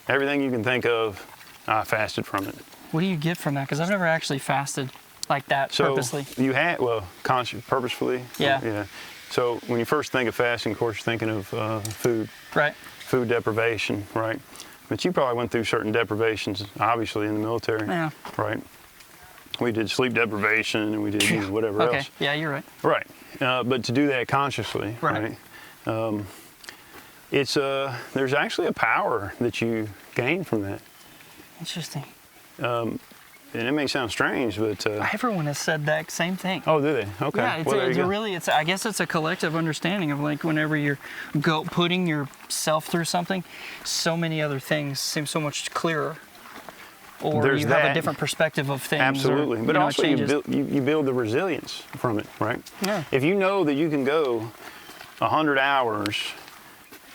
Everything you can think of, I fasted from it. What do you get from that? Because I've never actually fasted like that purposely. You had, purposefully. Yeah. Yeah. So when you first think of fasting, of course, you're thinking of food. Right. Food deprivation, right? But you probably went through certain deprivations, obviously, in the military. Yeah. Right. We did sleep deprivation, and we did whatever else. Okay. Yeah, you're right. Right. But to do that consciously, right? There's actually a power that you gain from that. Interesting. And it may sound strange, but everyone has said that same thing. Oh, do they? Okay. Yeah, I guess it's a collective understanding of, like, whenever you're putting yourself through something, so many other things seem so much clearer. Or There's you that. have a different perspective of things. Absolutely. Or, but also you build the resilience from it, right? Yeah. If you know that you can go 100 hours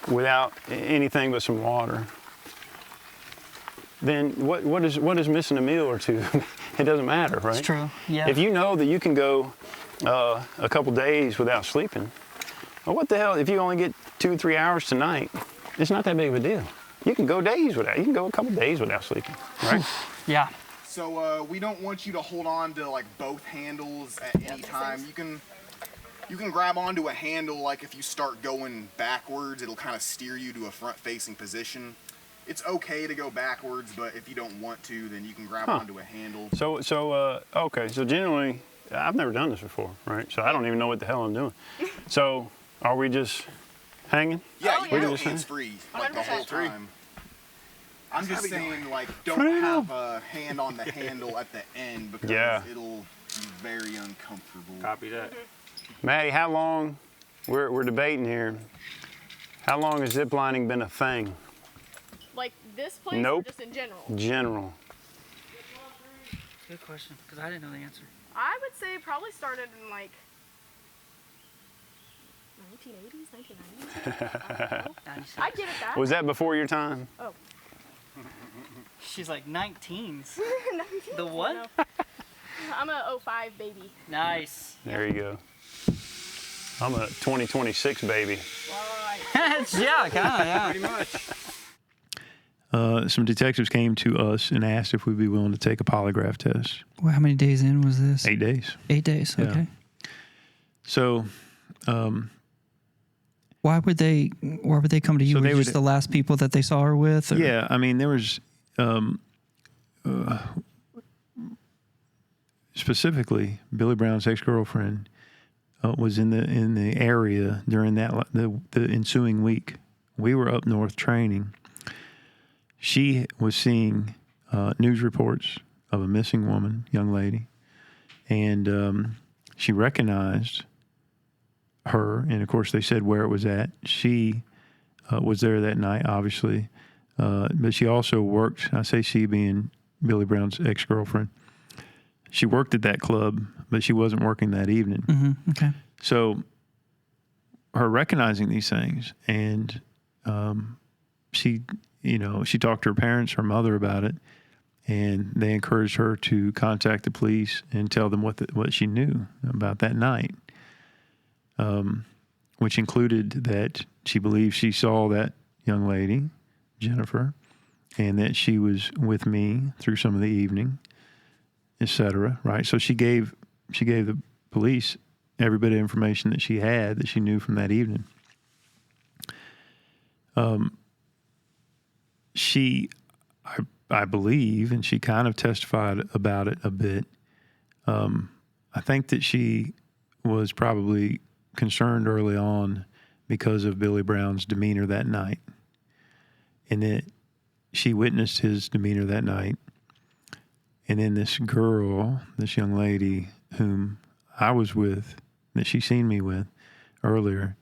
without anything but some water, then what is missing a meal or two? It doesn't matter, right? It's true. Yeah. If you know that you can go a couple days without sleeping, well, what the hell? If you only get 2 or 3 hours tonight, it's not that big of a deal. You can go days without. You can go a couple days without sleeping, right? Yeah. So we don't want you to hold on to like both handles at any time. You can grab onto a handle, like if you start going backwards, it'll kind of steer you to a front-facing position. It's okay to go backwards, but if you don't want to, then you can grab onto a handle. Okay, so generally, I've never done this before, right? So I don't even know what the hell I'm doing. So are we just hanging? Yeah, you We're go just hanging? hands-free, like the whole time. I'm just saying, like, don't Freedom. have a hand on the handle at the end because it'll be very uncomfortable. Copy that. Maddie, how long, we're debating here, how long has ziplining been a thing? Like this place Nope. or just in general? General. Good question, because I didn't know the answer. I would say probably started in like 1980s, 1990s. I get it that. Was that before your time? Oh. She's like 19s. 19s? The what? No. I'm a 05 baby. Nice. There you go. I'm a 2026 baby. Yeah, kind of, yeah. Pretty much. Some detectives came to us and asked if we'd be willing to take a polygraph test. Well, how many days in was this? 8 days. 8 days, Yeah. okay. So, why would they come to you? So Were they you just would- the last people that they saw her with? Or? yeah, I mean, there was specifically Billy Brown's ex-girlfriend was in the area during the ensuing week. We were up north training. She was seeing news reports of a missing woman, young lady, and she recognized her, and of course they said where it was at. She was there that night, obviously. But she also worked, I say she being Billy Brown's ex-girlfriend, she worked at that club, but she wasn't working that evening. Mm-hmm. Okay. So her recognizing these things, and she talked to her parents, her mother about it, and they encouraged her to contact the police and tell them what she knew about that night, which included that she believed she saw that young lady, Jennifer, and that she was with me through some of the evening, etc. Right? So she gave the police every bit of information that she had, that she knew from that evening. I believe, and she kind of testified about it a bit, I think that she was probably concerned early on because of Billy Brown's demeanor that night, and that she witnessed his demeanor that night. And then this girl, this young lady whom I was with, that she seen me with earlier,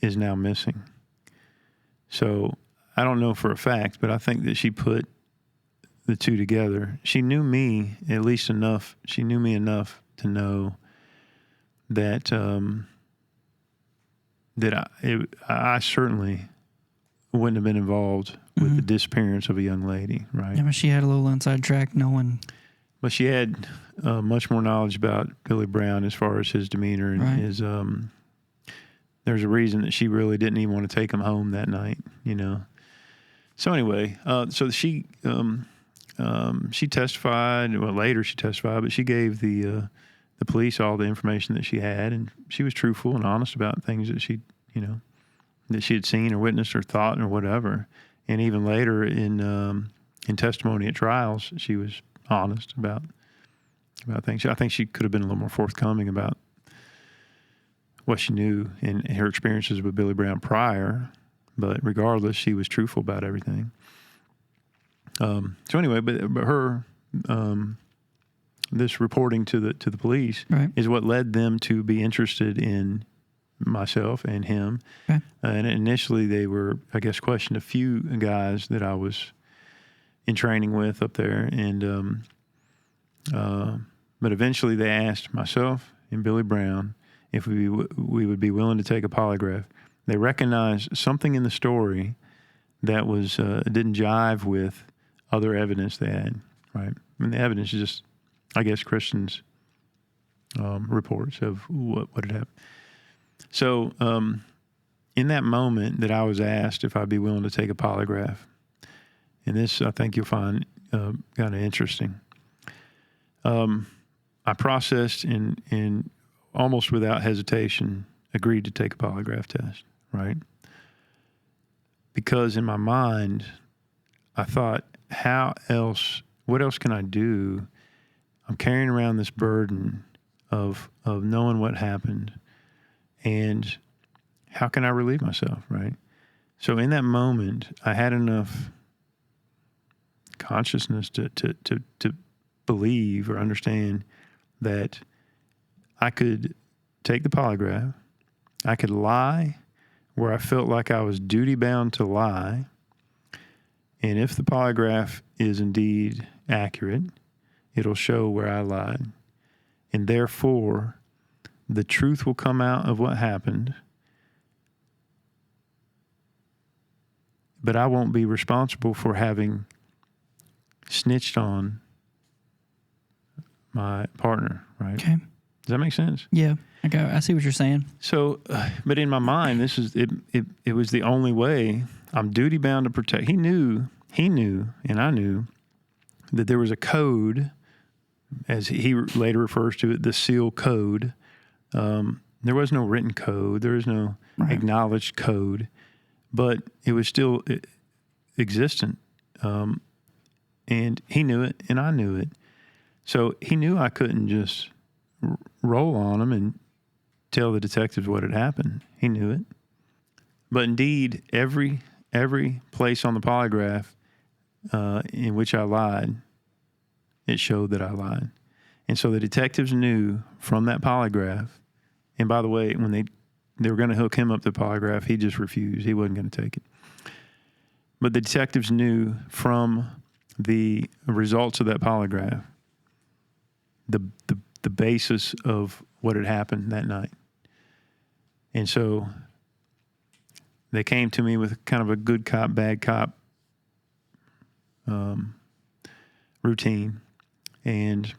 is now missing. So I don't know for a fact, but I think that she put the two together. She knew me at least enough. She knew me enough to know that I certainly wouldn't have been involved with the disappearance of a young lady, right? Yeah, but she had a little inside track. No one. But she had much more knowledge about Billy Brown as far as his demeanor and his. There's a reason that she really didn't even want to take him home that night, you know. So anyway, so she testified. Well, later she testified, but she gave the police all the information that she had, and she was truthful and honest about things that she had seen or witnessed or thought or whatever. And even later in testimony at trials, she was honest about things. I think she could have been a little more forthcoming about what she knew and her experiences with Billy Brown prior, but regardless, she was truthful about everything. So anyway, but her this reporting to the police is what led them to be interested in myself and him. Okay. And initially, they were, I guess, questioned a few guys that I was in training with up there, and but eventually they asked myself and Billy Brown if we would be willing to take a polygraph. They recognized something in the story that was didn't jive with other evidence they had, right? I mean, the evidence is just, I guess, Christian's reports of what had happened. So in that moment that I was asked if I'd be willing to take a polygraph, and this I think you'll find kind of interesting, I processed and almost without hesitation agreed to take a polygraph test, right? Because in my mind, I thought, what else can I do? I'm carrying around this burden of knowing what happened, and how can I relieve myself, right? So in that moment, I had enough consciousness to believe or understand that I could take the polygraph, I could lie where I felt like I was duty-bound to lie, and if the polygraph is indeed accurate, it'll show where I lied. And therefore, the truth will come out of what happened, but I won't be responsible for having snitched on my partner, right? Okay. Does that make sense? Yeah, I see what you're saying. So, but in my mind, this is it was the only way. I'm duty bound to protect. He knew, and I knew that there was a code, as he later refers to it, the seal code. There was no written code. There was no acknowledged code, but it was still existent. And he knew it, and I knew it. So he knew I couldn't just roll on him and tell the detectives what had happened. He knew it. But indeed, every place on the polygraph in which I lied, it showed that I lied. And so the detectives knew from that polygraph, and by the way, when they were going to hook him up to polygraph. He just refused. He wasn't going to take it. But the detectives knew from the results of that polygraph the basis of what had happened that night. And so they came to me with kind of a good cop, bad cop routine. And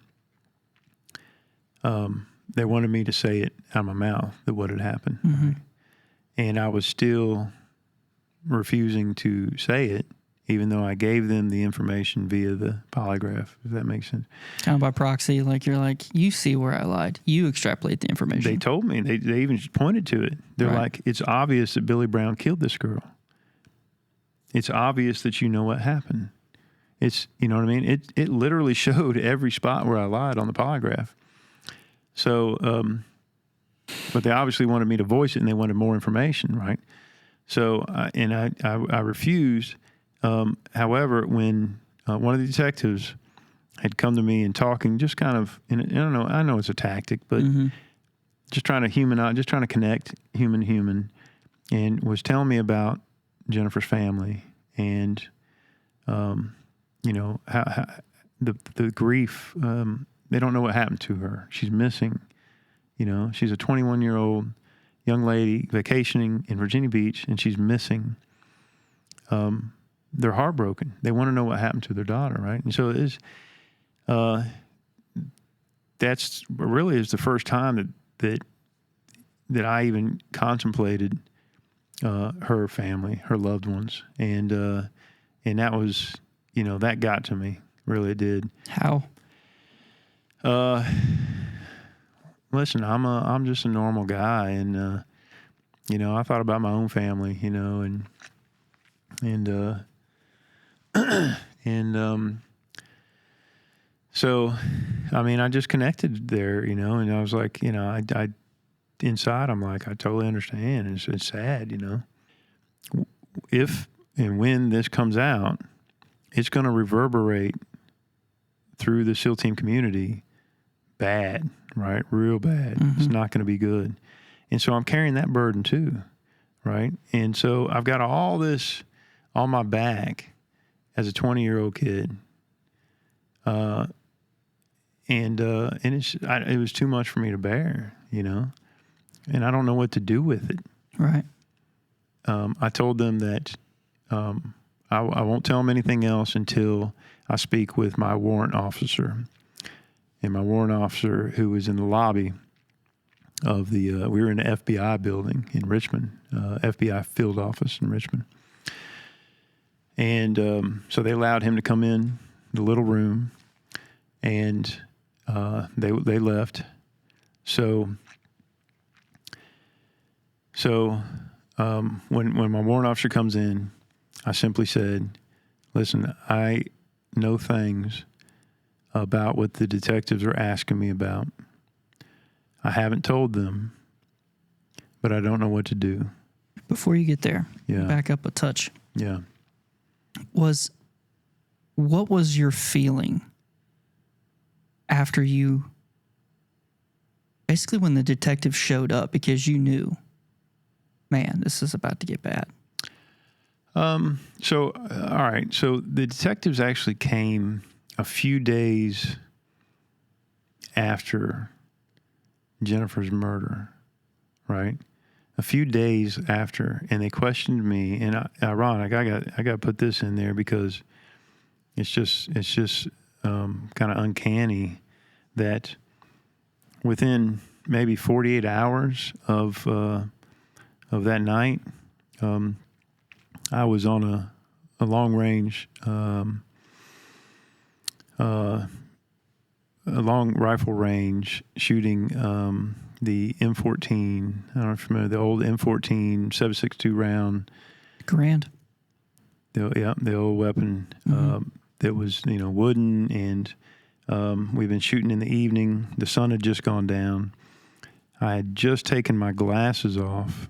they wanted me to say it out of my mouth, that what had happened. Mm-hmm. Right? And I was still refusing to say it, even though I gave them the information via the polygraph, if that makes sense. Kind of by proxy, like you're like, you see where I lied. You extrapolate the information. They told me. They even pointed to it. They're Right. like, it's obvious that Billy Brown killed this girl. It's obvious that you know what happened. It's, you know what I mean? It literally showed every spot where I lied on the polygraph. So, but they obviously wanted me to voice it, and they wanted more information, right? So, I refused. However, when one of the detectives had come to me and talking, just kind of, and I know it's a tactic, but just trying to humanize, just trying to connect human, and was telling me about Jennifer's family and, you know, how the grief. They don't know what happened to her. She's missing. You know, she's a 21-year-old young lady vacationing in Virginia Beach, and she's missing. They're heartbroken. They want to know what happened to their daughter, right? And so it is. That's really is the first time that I even contemplated her family, her loved ones, and that was, you know, that got to me. Really, it did. How? Listen, I'm just a normal guy, and you know, I thought about my own family, you know, and so, I mean, I just connected there, you know, and I was like, you know, I inside, I'm like, I totally understand. It's sad, you know. If and when this comes out, it's going to reverberate through the SEAL team community bad, right? Real bad. Mm-hmm. It's not going to be good. And so I'm carrying that burden too, right? And so I've got all this on my back as a 20-year-old kid. And it was too much for me to bear, you know, and I don't know what to do with it. Right. I told them that I won't tell them anything else until I speak with my warrant officer. And my warrant officer, who was in the lobby of we were in the FBI building in Richmond, FBI field office in Richmond. And so they allowed him to come in the little room, and they left. So when my warrant officer comes in, I simply said, listen, I know things about what the detectives are asking me about. I haven't told them, but I don't know what to do. Before you get there, Yeah. back up a touch. Yeah. What was your feeling after you, basically when the detective showed up, because you knew, man, this is about to get bad? So, all right. So the detectives actually came a few days after Jennifer's murder, right? A few days after, and they questioned me. And ironic, I got to put this in there because it's just kind of uncanny that within maybe 48 hours of that night, I was on a long range, a long rifle range shooting the M14. I don't know if you're familiar, the old M14 7.62 round. Grand. The old weapon that was, you know, wooden, and we've been shooting in the evening. The sun had just gone down. I had just taken my glasses off,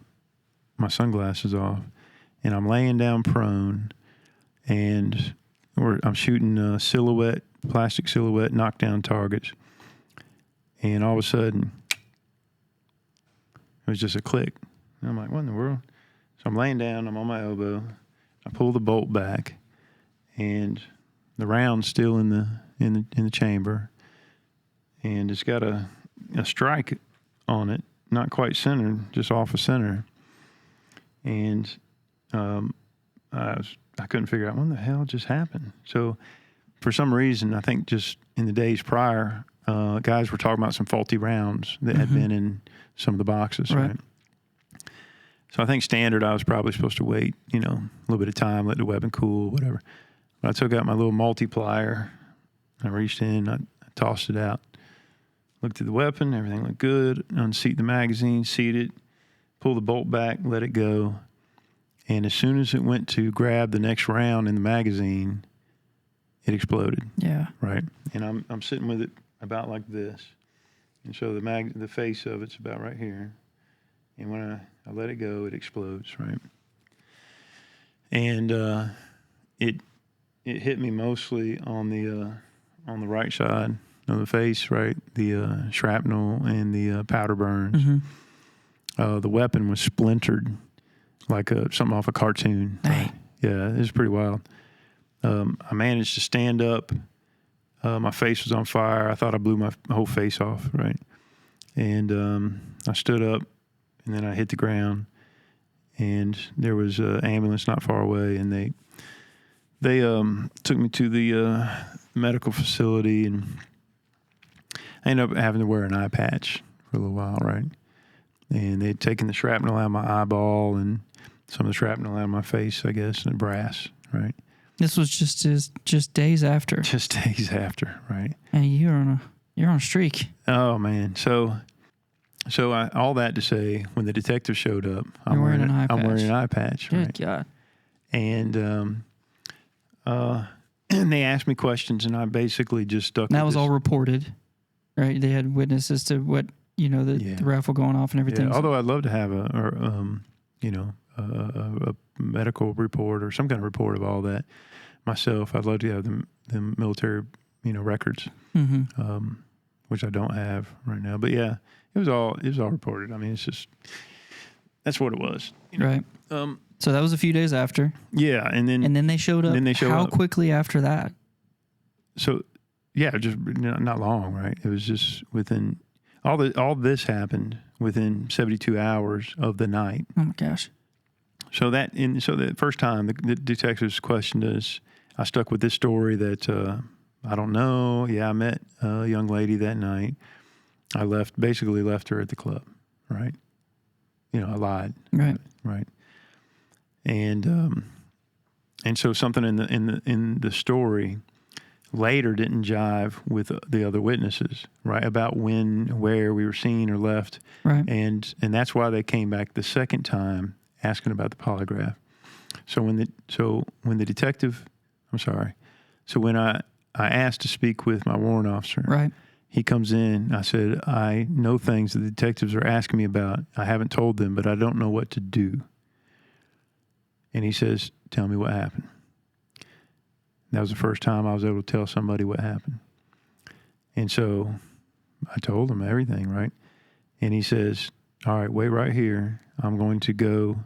my sunglasses off, and I'm laying down prone, and I'm shooting plastic silhouette knockdown targets, and all of a sudden, it was just a click, And I'm like, what in the world? So I'm laying down, I'm on my elbow. I pull the bolt back, and the round's still in the chamber, and it's got a strike on it, not quite centered, just off of center. And I couldn't figure out what the hell just happened. So for some reason, I think just in the days prior, guys were talking about some faulty rounds that had been in some of the boxes, right? So I think standard, I was probably supposed to wait, a little bit of time, let the weapon cool, whatever. But I took out my little multiplier, I reached in, I tossed it out, looked at the weapon, everything looked good, unseat the magazine, seat it, pull the bolt back, let it go. And as soon as it went to grab the next round in the magazine, it exploded. Yeah. Right. And I'm sitting with it about like this. And so the face of it's about right here. And when I let it go, it explodes, right? And it hit me mostly on the right side of the face, right? The shrapnel and the powder burns. The weapon was splintered like something off a cartoon. Right? Yeah, it was pretty wild. I managed to stand up. My face was on fire. I thought I blew my whole face off, right? And I stood up, and then I hit the ground, and there was an ambulance not far away, and they took me to the medical facility, and I ended up having to wear an eye patch for a little while, right? And they'd taken the shrapnel out of my eyeball and some of the shrapnel out of my face, I guess, and brass, right? This was just days after. Just days after, right? And you're on a streak. Oh man, so all that to say, when the detective showed up, I'm wearing an eye patch. Good right? God. And and they asked me questions, and I basically just stuck. And that was all reported, right? They had witnesses to what the rifle going off and everything. Yeah, although I'd love to have a medical report or some kind of report of all that myself. I'd love to have the military, records, which I don't have right now. But yeah, it was all reported. I mean, that's what it was. Right. So that was a few days after. Yeah, and then they showed up. How quickly after that? So, yeah, just not long, right? It was just within all this happened within 72 hours of the night. Oh my gosh! So the first time the detectives questioned us, I stuck with this story that I don't know. Yeah, I met a young lady that night. I basically left her at the club, right? I lied. Right. And so something in the story later didn't jive with the other witnesses, right? About where we were seen or left. Right. And that's why they came back the second time asking about the polygraph. So when I asked to speak with my warrant officer. Right. He comes in. I said, I know things that the detectives are asking me about. I haven't told them, but I don't know what to do. And he says, tell me what happened. That was the first time I was able to tell somebody what happened. And so I told him everything, right? And he says, all right, wait right here. I'm going to go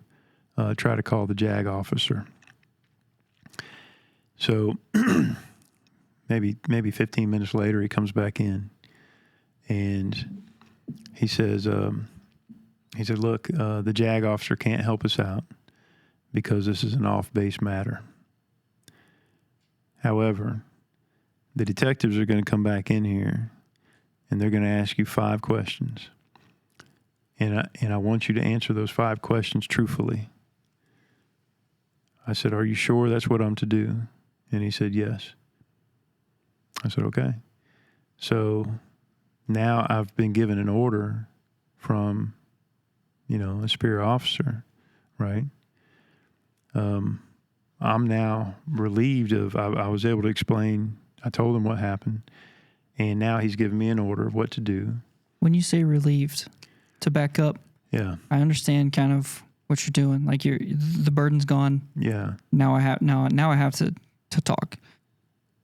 try to call the JAG officer. So maybe 15 minutes later, he comes back in. And he says, look, the JAG officer can't help us out because this is an off-base matter. However, the detectives are going to come back in here and they're going to ask you 5 questions. And I want you to answer those 5 questions truthfully. I said, are you sure that's what I'm to do? And he said, yes. I said, okay. So now I've been given an order from, a superior officer, right? I'm now relieved I was able to explain. I told him what happened, and now he's given me an order of what to do. When you say relieved, to back up, yeah, I understand kind of what you're doing. Like the burden's gone. Yeah. Now I have to talk.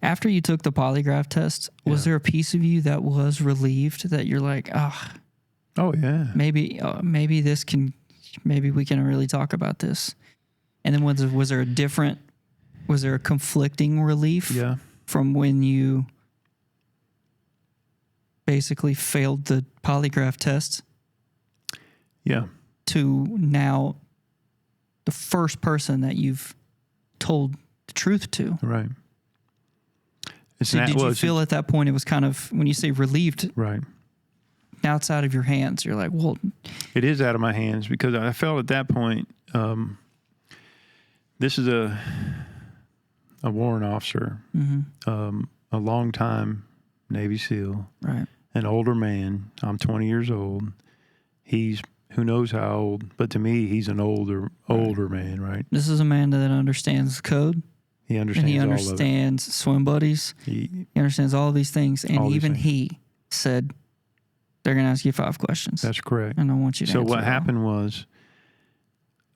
After you took the polygraph test, was there a piece of you that was relieved that you're like, oh yeah, maybe this can maybe we can really talk about this. And then was there a conflicting relief from when you basically failed the polygraph test? Yeah. To now the first person that you've told the truth to. Right. So did you feel at that point it was kind of, when you say relieved, right, now it's out of your hands? You're like, well, it is out of my hands, because I felt at that point, this is a warrant officer, a long time Navy SEAL, right, an older man. I'm 20 years old. He's who knows how old, but to me, he's an older man, right? This is a man that understands code. He understands. And he all understands of it. swim buddies. He understands all of these things, and even he said they're going to ask you 5 questions. That's correct. And I want you to. So answer what them. happened was,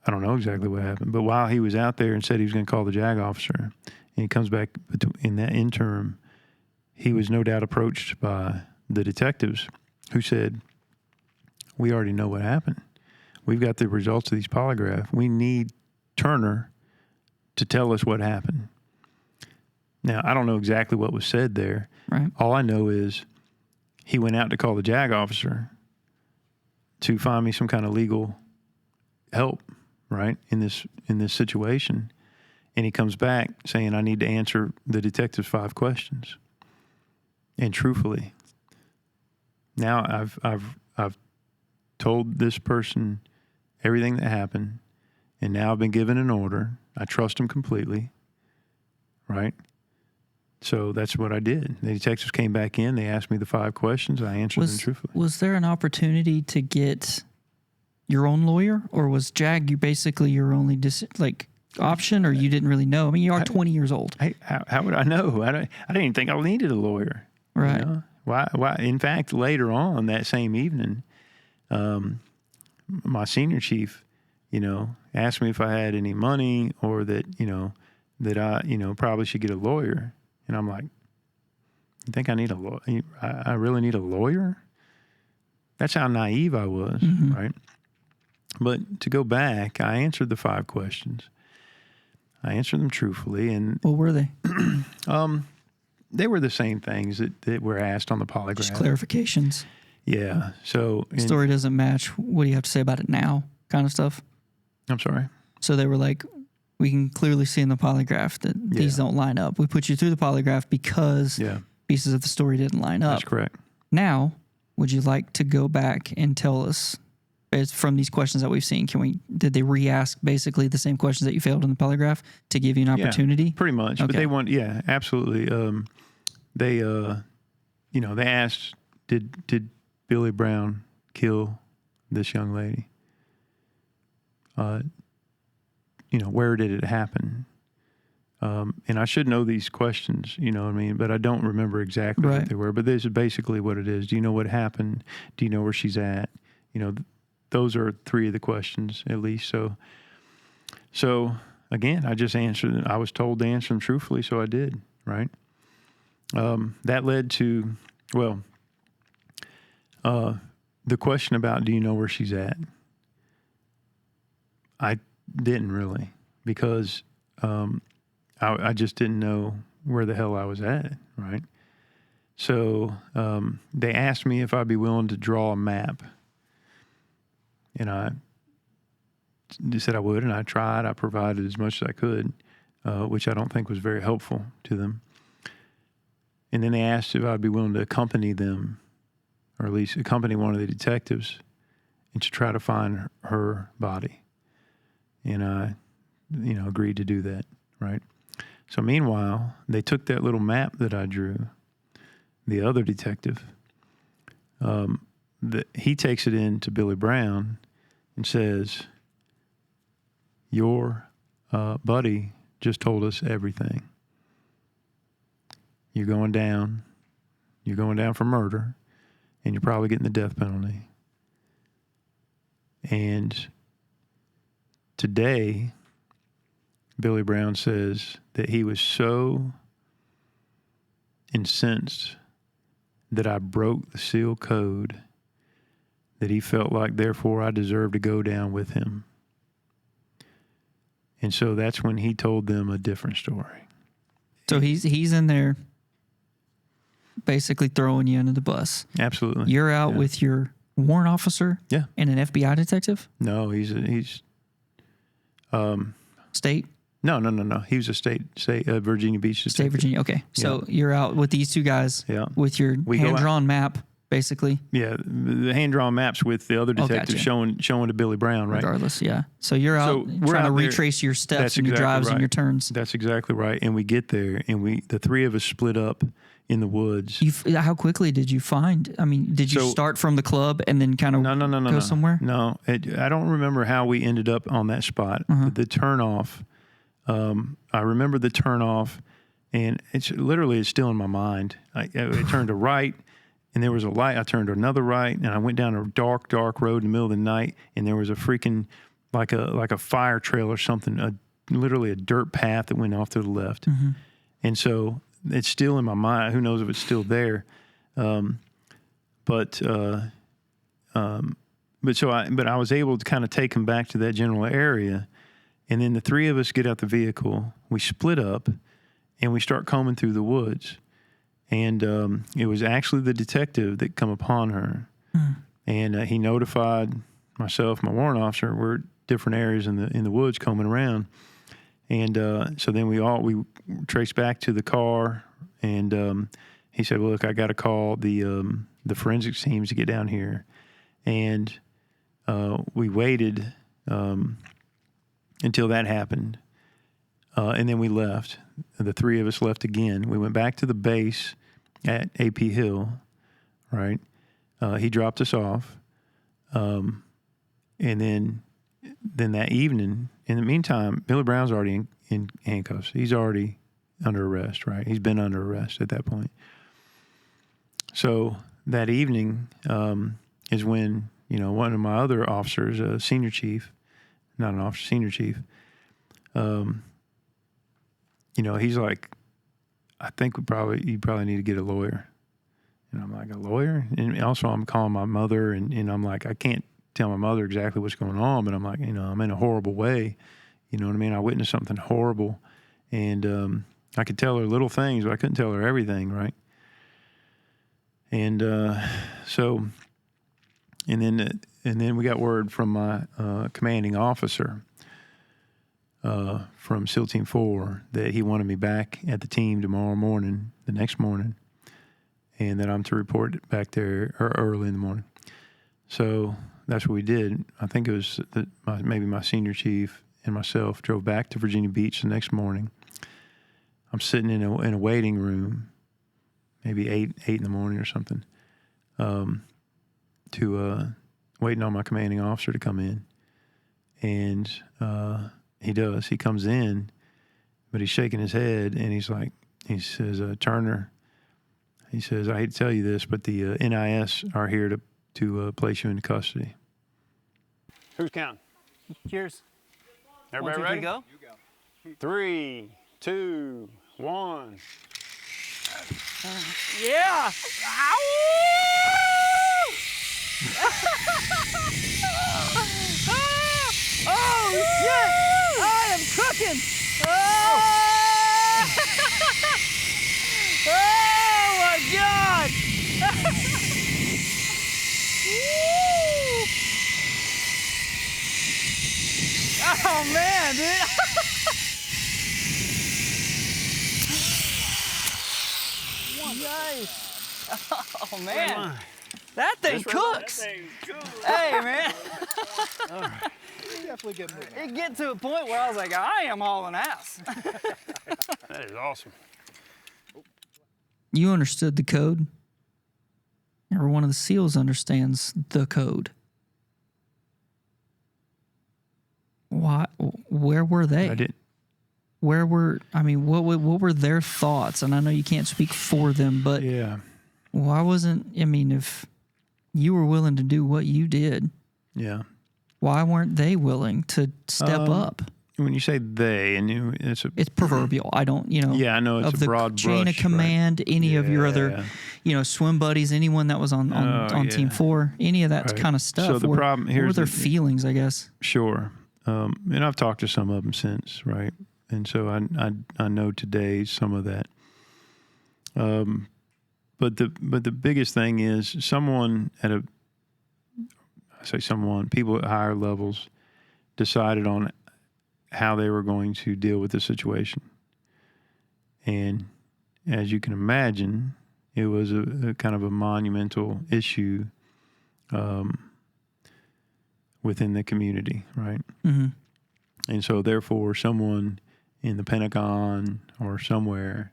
I don't know exactly what happened, but while he was out there and said he was going to call the JAG officer, and he comes back in that interim, he was no doubt approached by the detectives who said, "We already know what happened. We've got the results of these polygraph. We need Turner to tell us what happened." Now, I don't know exactly what was said there. Right. All I know is he went out to call the JAG officer to find me some kind of legal help, right, in this situation. And he comes back saying, I need to answer the detective's 5 questions. And truthfully, now I've told this person everything that happened, and now I've been given an order. I trust him completely, right? So that's what I did. The detectives came back in. They asked me the 5 questions. I answered them truthfully. Was there an opportunity to get your own lawyer, or was JAG your only option, or you didn't really know? I mean, you are 20 years old. How would I know? I didn't even think I needed a lawyer. Right. You know? Why? In fact, later on that same evening, my senior chief, asked me if I had any money, or that I, probably should get a lawyer. And I'm like, you think I need a lawyer? I really need a lawyer? That's how naive I was, right? But to go back, I answered the 5 questions. I answered them truthfully. And what were they? They were the same things that were asked on the polygraph. Just clarifications. Yeah. So story doesn't match. What do you have to say about it now? Kind of stuff. I'm sorry. So they were like, we can clearly see in the polygraph that these don't line up. We put you through the polygraph because pieces of the story didn't line up. That's correct. Now, would you like to go back and tell us, from these questions that we've seen, did they re-ask basically the same questions that you failed in the polygraph to give you an opportunity? Yeah, pretty much. Okay. But they want, absolutely. They asked, did Billy Brown kill this young lady? Where did it happen? And I should know these questions, you know what I mean? But I don't remember exactly what they were. But this is basically what it is. Do you know what happened? Do you know where she's at? Those are 3 of the questions at least. So again, I just answered them. I was told to answer them truthfully, so I did, right? That led to, the question about, do you know where she's at? I didn't really, because I just didn't know where the hell I was at, right? So they asked me if I'd be willing to draw a map. And I said I would, and I tried. I provided as much as I could, which I don't think was very helpful to them. And then they asked if I'd be willing to accompany them, or at least accompany one of the detectives, and to try to find her body. And I, agreed to do that, right? So meanwhile, they took that little map that I drew, the other detective, he takes it in to Billy Brown and says, your buddy just told us everything. You're going down for murder, and you're probably getting the death penalty. And today, Billy Brown says that he was so incensed that I broke the SEAL code that he felt like, therefore, I deserve to go down with him. And so that's when he told them a different story. So he's in there basically throwing you under the bus. Absolutely. You're out with your warrant officer Yeah. and an FBI detective? No, he's state? No. He was a state Virginia Beach detective. State Virginia. Okay. So you're out with these two guys with your hand-drawn map, basically. Yeah, the hand-drawn maps with the other detective showing to Billy Brown, right? Regardless, yeah. So you're out we're trying out to there. retrace your steps That's and your exactly drives right. and your turns. That's exactly right. And we get there, and the three of us split up in the woods. How quickly did you find? I mean, did you start from the club and then kind of go somewhere? No, I don't remember how we ended up on that spot. The turnoff, I remember the turnoff, and it's still in my mind. I turned to right, and there was a light. I turned to another right, and I went down a dark road in the middle of the night, and there was a freaking like a fire trail or something, literally a dirt path that went off to the left, and so. It's still in my mind. Who knows if it's still there? But I was able to kind of take him back to that general area, and then the three of us get out the vehicle. We split up, and we start combing through the woods. And it was actually the detective that come upon her, and he notified myself, my warrant officer. We're different areas in the woods combing around. And so then we traced back to the car, and he said, well, look, I got to call the forensics teams to get down here. And we waited until that happened, and then we left. The three of us left again. We went back to the base at AP Hill, right? He dropped us off, and then that evening, in the meantime, Billy Brown's already in handcuffs. He's already under arrest, right? He's been under arrest at that point. So that evening is when, one of my other officers, a senior chief, not an officer, senior chief, he's like, I think you probably need to get a lawyer. And I'm like, a lawyer? And also I'm calling my mother, and I'm like, I can't tell my mother exactly what's going on, but I'm like, I'm in a horrible way. You know what I mean? I witnessed something horrible, and I could tell her little things, but I couldn't tell her everything, right? And then we got word from my commanding officer from SEAL Team 4 that he wanted me back at the team the next morning, and that I'm to report back there early in the morning. So that's what we did. I think it was maybe my senior chief and myself drove back to Virginia Beach the next morning. I'm sitting in a waiting room, maybe 8 in the morning or something, waiting on my commanding officer to come in. And he does. He comes in, but he's shaking his head, and he says, Turner, he says, I hate to tell you this, but the NIS are here to place you into custody. Who's counting? Cheers. Everybody 1, 2, ready? 3, go. 3, 2, 1. Yeah! Oh, shit! I am cooking! Oh, my God! Oh, man, dude! Nice! Oh, man! That thing cooks! Hey, man! All right. Definitely get moving. It get to a point where I was like, I am hauling ass. That is awesome. You understood the code. Every one of the SEALs understands the code. Why? Where were they? I didn't. What were their thoughts? And I know you can't speak for them, but why wasn't, if you were willing to do what you did, yeah, why weren't they willing to step up? when you say they, and it's proverbial. I don't, Yeah, I know it's of a the broad chain brush, of command. right? Any of your other, swim buddies, anyone that was on Team 4, any of that Right. kind of stuff. So the problem what here's were their feelings, I guess. Sure, and I've talked to some of them since, right? And so I know today some of that. But the biggest thing is people at higher levels decided on how they were going to deal with the situation. And as you can imagine, it was a kind of a monumental issue within the community, right? Mm-hmm. And so therefore someone in the Pentagon or somewhere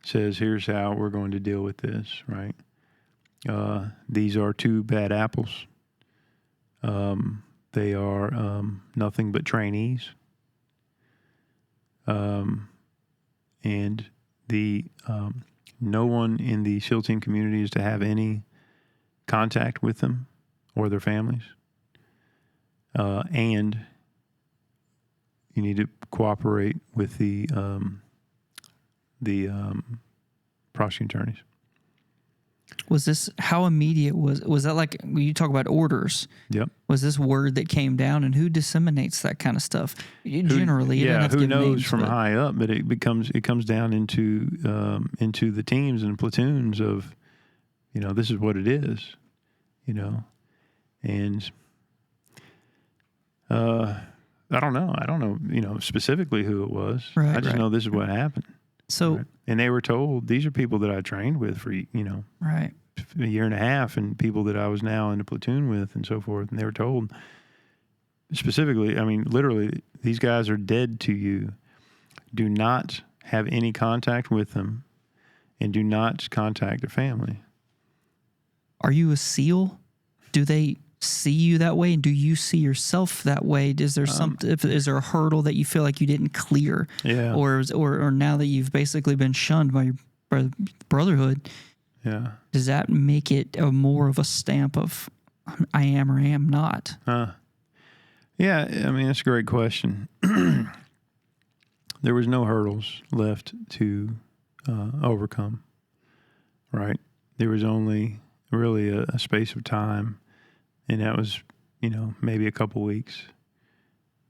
says, here's how we're going to deal with this, right? These are two bad apples. They are nothing but trainees. And no one in the SEAL team community is to have any contact with them or their families. And you need to cooperate with the prosecuting attorneys. Was this, how immediate was that? Like, you talk about orders. Yep. Was this word that came down, and who disseminates that kind of stuff? Generally, you don't have to who give knows names, from but- high up, but it comes down into the teams and platoons of, this is what it is, and I don't know, specifically who it was. Right, I just right. know this is what happened. So, right? And they were told, these are people that I trained with for, right, a year and a half, and people that I was now in a platoon with and so forth. And they were told specifically, literally, these guys are dead to you. Do not have any contact with them, and do not contact their family. Are you a SEAL? Do they see you that way, and do you see yourself that way? Is there is there a hurdle that you feel like you didn't clear? Yeah. Or now that you've basically been shunned by your brotherhood, yeah, does that make it more of a stamp of I am or I am not? Yeah, that's a great question. There was no hurdles left to overcome, right? There was only really a space of time, and that was, maybe a couple weeks,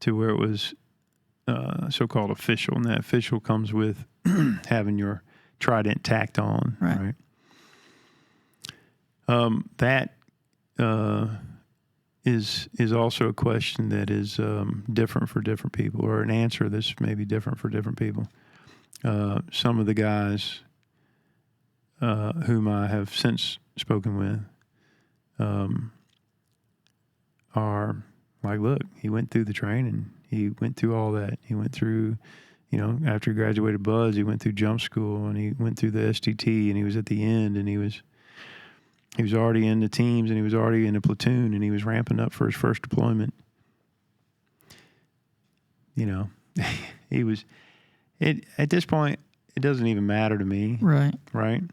to where it was so-called official. And that official comes with having your trident tacked on, right? That is also a question that is different for different people, or an answer that's maybe different for different people. Some of the guys whom I have since spoken with are like, look, he went through the training. He went through all that. He went through, after he graduated BUD/S, he went through jump school, and he went through the STT, and he was at the end, and he was already in the teams, and he was already in a platoon, and he was ramping up for his first deployment. He was, at this point, it doesn't even matter to me. Right. Right.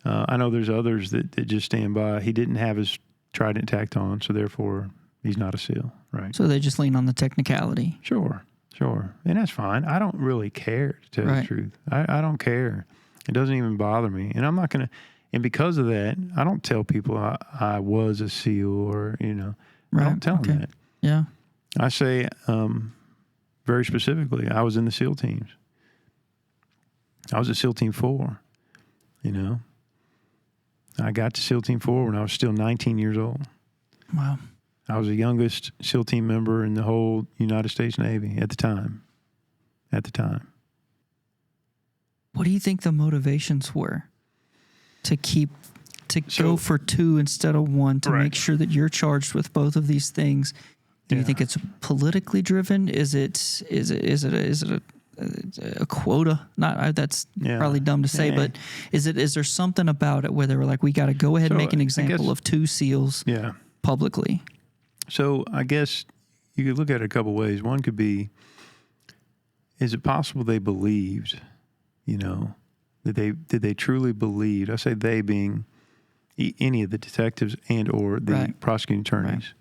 I know there's others that just stand by. He didn't have his trident tacked on, so therefore he's not a SEAL, right? So they just lean on the technicality. Sure. And that's fine. I don't really care, to tell you the truth. I don't care. It doesn't even bother me. And I'm not going to, and because of that, I don't tell people I was a SEAL or, I don't tell them that. Yeah. I say very specifically, I was in the SEAL teams. I was at SEAL Team 4, I got to SEAL Team 4 when I was still 19 years old. Wow. I was the youngest SEAL team member in the whole United States Navy at the time. What do you think the motivations were to go for 2 instead of 1, to make sure that you're charged with both of these things? Do you think it's politically driven? Is it a quota? That's probably dumb to say, but is there something about it where they were like, we got to go ahead and make an example of 2 SEALs publicly? So I guess you could look at it a couple ways. One could be, is it possible they believed, that they truly believed? I say they being any of the detectives and or the prosecuting attorneys.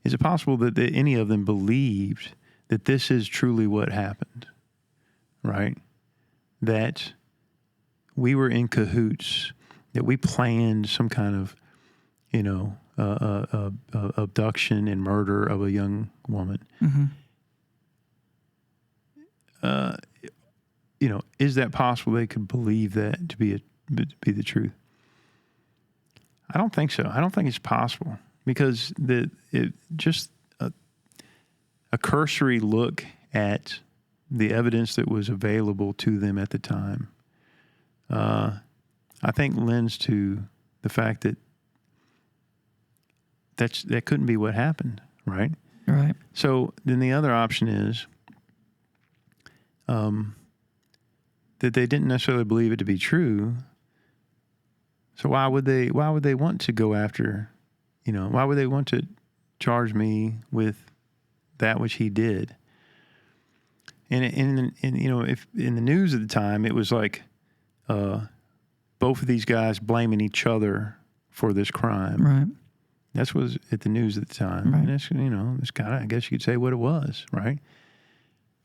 Is it possible that any of them believed that this is truly what happened, right? That we were in cahoots, that we planned some kind of, abduction and murder of a young woman. Mm-hmm. Is that possible? They could believe that to be the truth. I don't think so. I don't think it's possible because just a cursory look at the evidence that was available to them at the time, I think lends to the fact that that couldn't be what happened, right? Right. So then the other option is that they didn't necessarily believe it to be true. So why would they want to go after, why would they want to charge me with that which he did? And if in the news at the time, it was like both of these guys blaming each other for this crime. Right. That's what was at the news at the time. Right. And that's, it's kind of, I guess you could say what it was, right?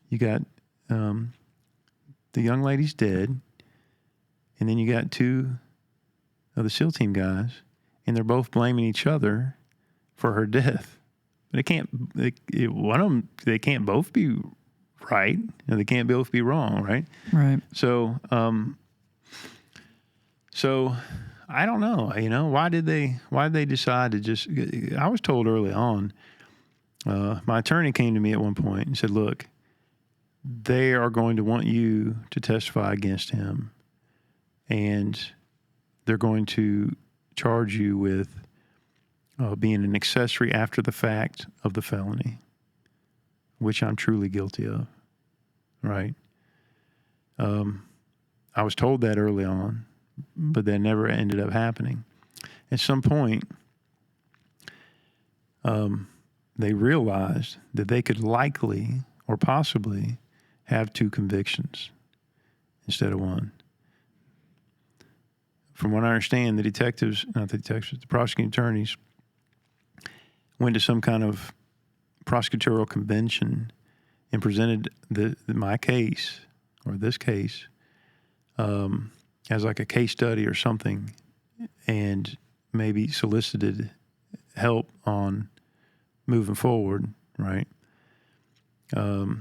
You got the young lady's dead, and then you got two of the SEAL team guys, and they're both blaming each other for her death. But one of them, they can't both be right, and they can't both be wrong, right? Right. So, I don't know. Why did they decide to just? I was told early on. My attorney came to me at one point and said, "Look, they are going to want you to testify against him, and they're going to charge you with being an accessory after the fact of the felony, which I'm truly guilty of." Right. I was told that early on, but that never ended up happening. At some point, they realized that they could likely or possibly have two convictions instead of one. From what I understand, the prosecuting attorneys went to some kind of prosecutorial convention and presented my case, or this case, as like a case study or something, and maybe solicited help on moving forward, right? But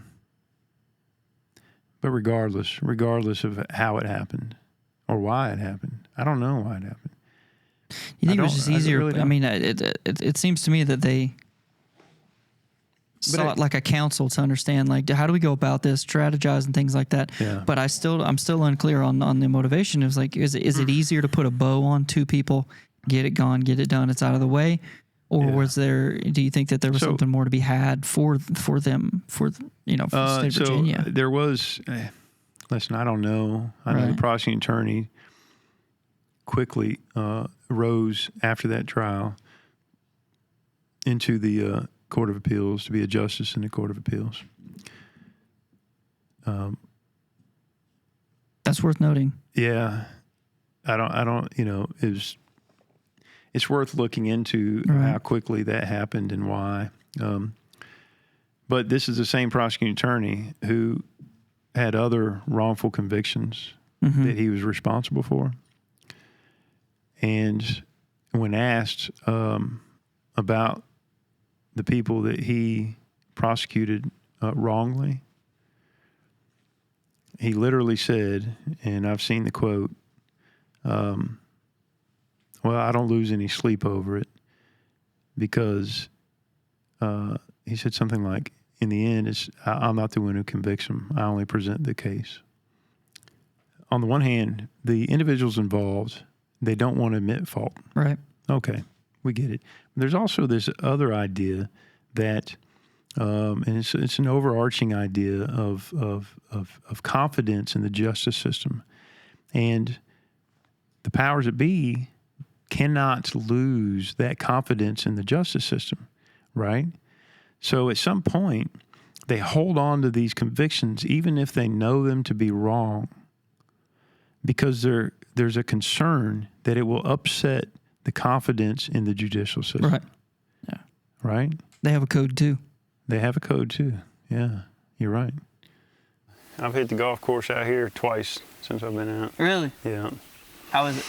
regardless of how it happened or why it happened, I don't know why it happened. You think it was just easier? It seems to me that they saw it like a counsel to understand, like, how do we go about this, strategize and things like that. Yeah. But I'm still unclear on the motivation. It was like, is it easier to put a bow on two people, get it gone, get it done, it's out of the way? Or do you think that there was something more to be had for them, for state of Virginia? There was, listen, I don't know. I know the prosecuting attorney quickly rose after that trial into the Court of Appeals to be a justice in the Court of Appeals. That's worth noting. Yeah. I don't, it's worth looking into how quickly that happened and why. But this is the same prosecuting attorney who had other wrongful convictions that he was responsible for. And when asked about the people that he prosecuted wrongly, he literally said, and I've seen the quote, well, I don't lose any sleep over it because he said something like, in the end, I'm not the one who convicts them. I only present the case. On the one hand, the individuals involved, they don't want to admit fault. Right. Okay, we get it. There's also this other idea that, and it's an overarching idea of confidence in the justice system. And the powers that be cannot lose that confidence in the justice system, right? So at some point, they hold on to these convictions, even if they know them to be wrong, because there's a concern that it will upset the confidence in the judicial system. Right. Yeah. Right? They have a code too. They have a code too. Yeah, you're right. I've hit the golf course out here twice since I've been out. Really? Yeah. How is it?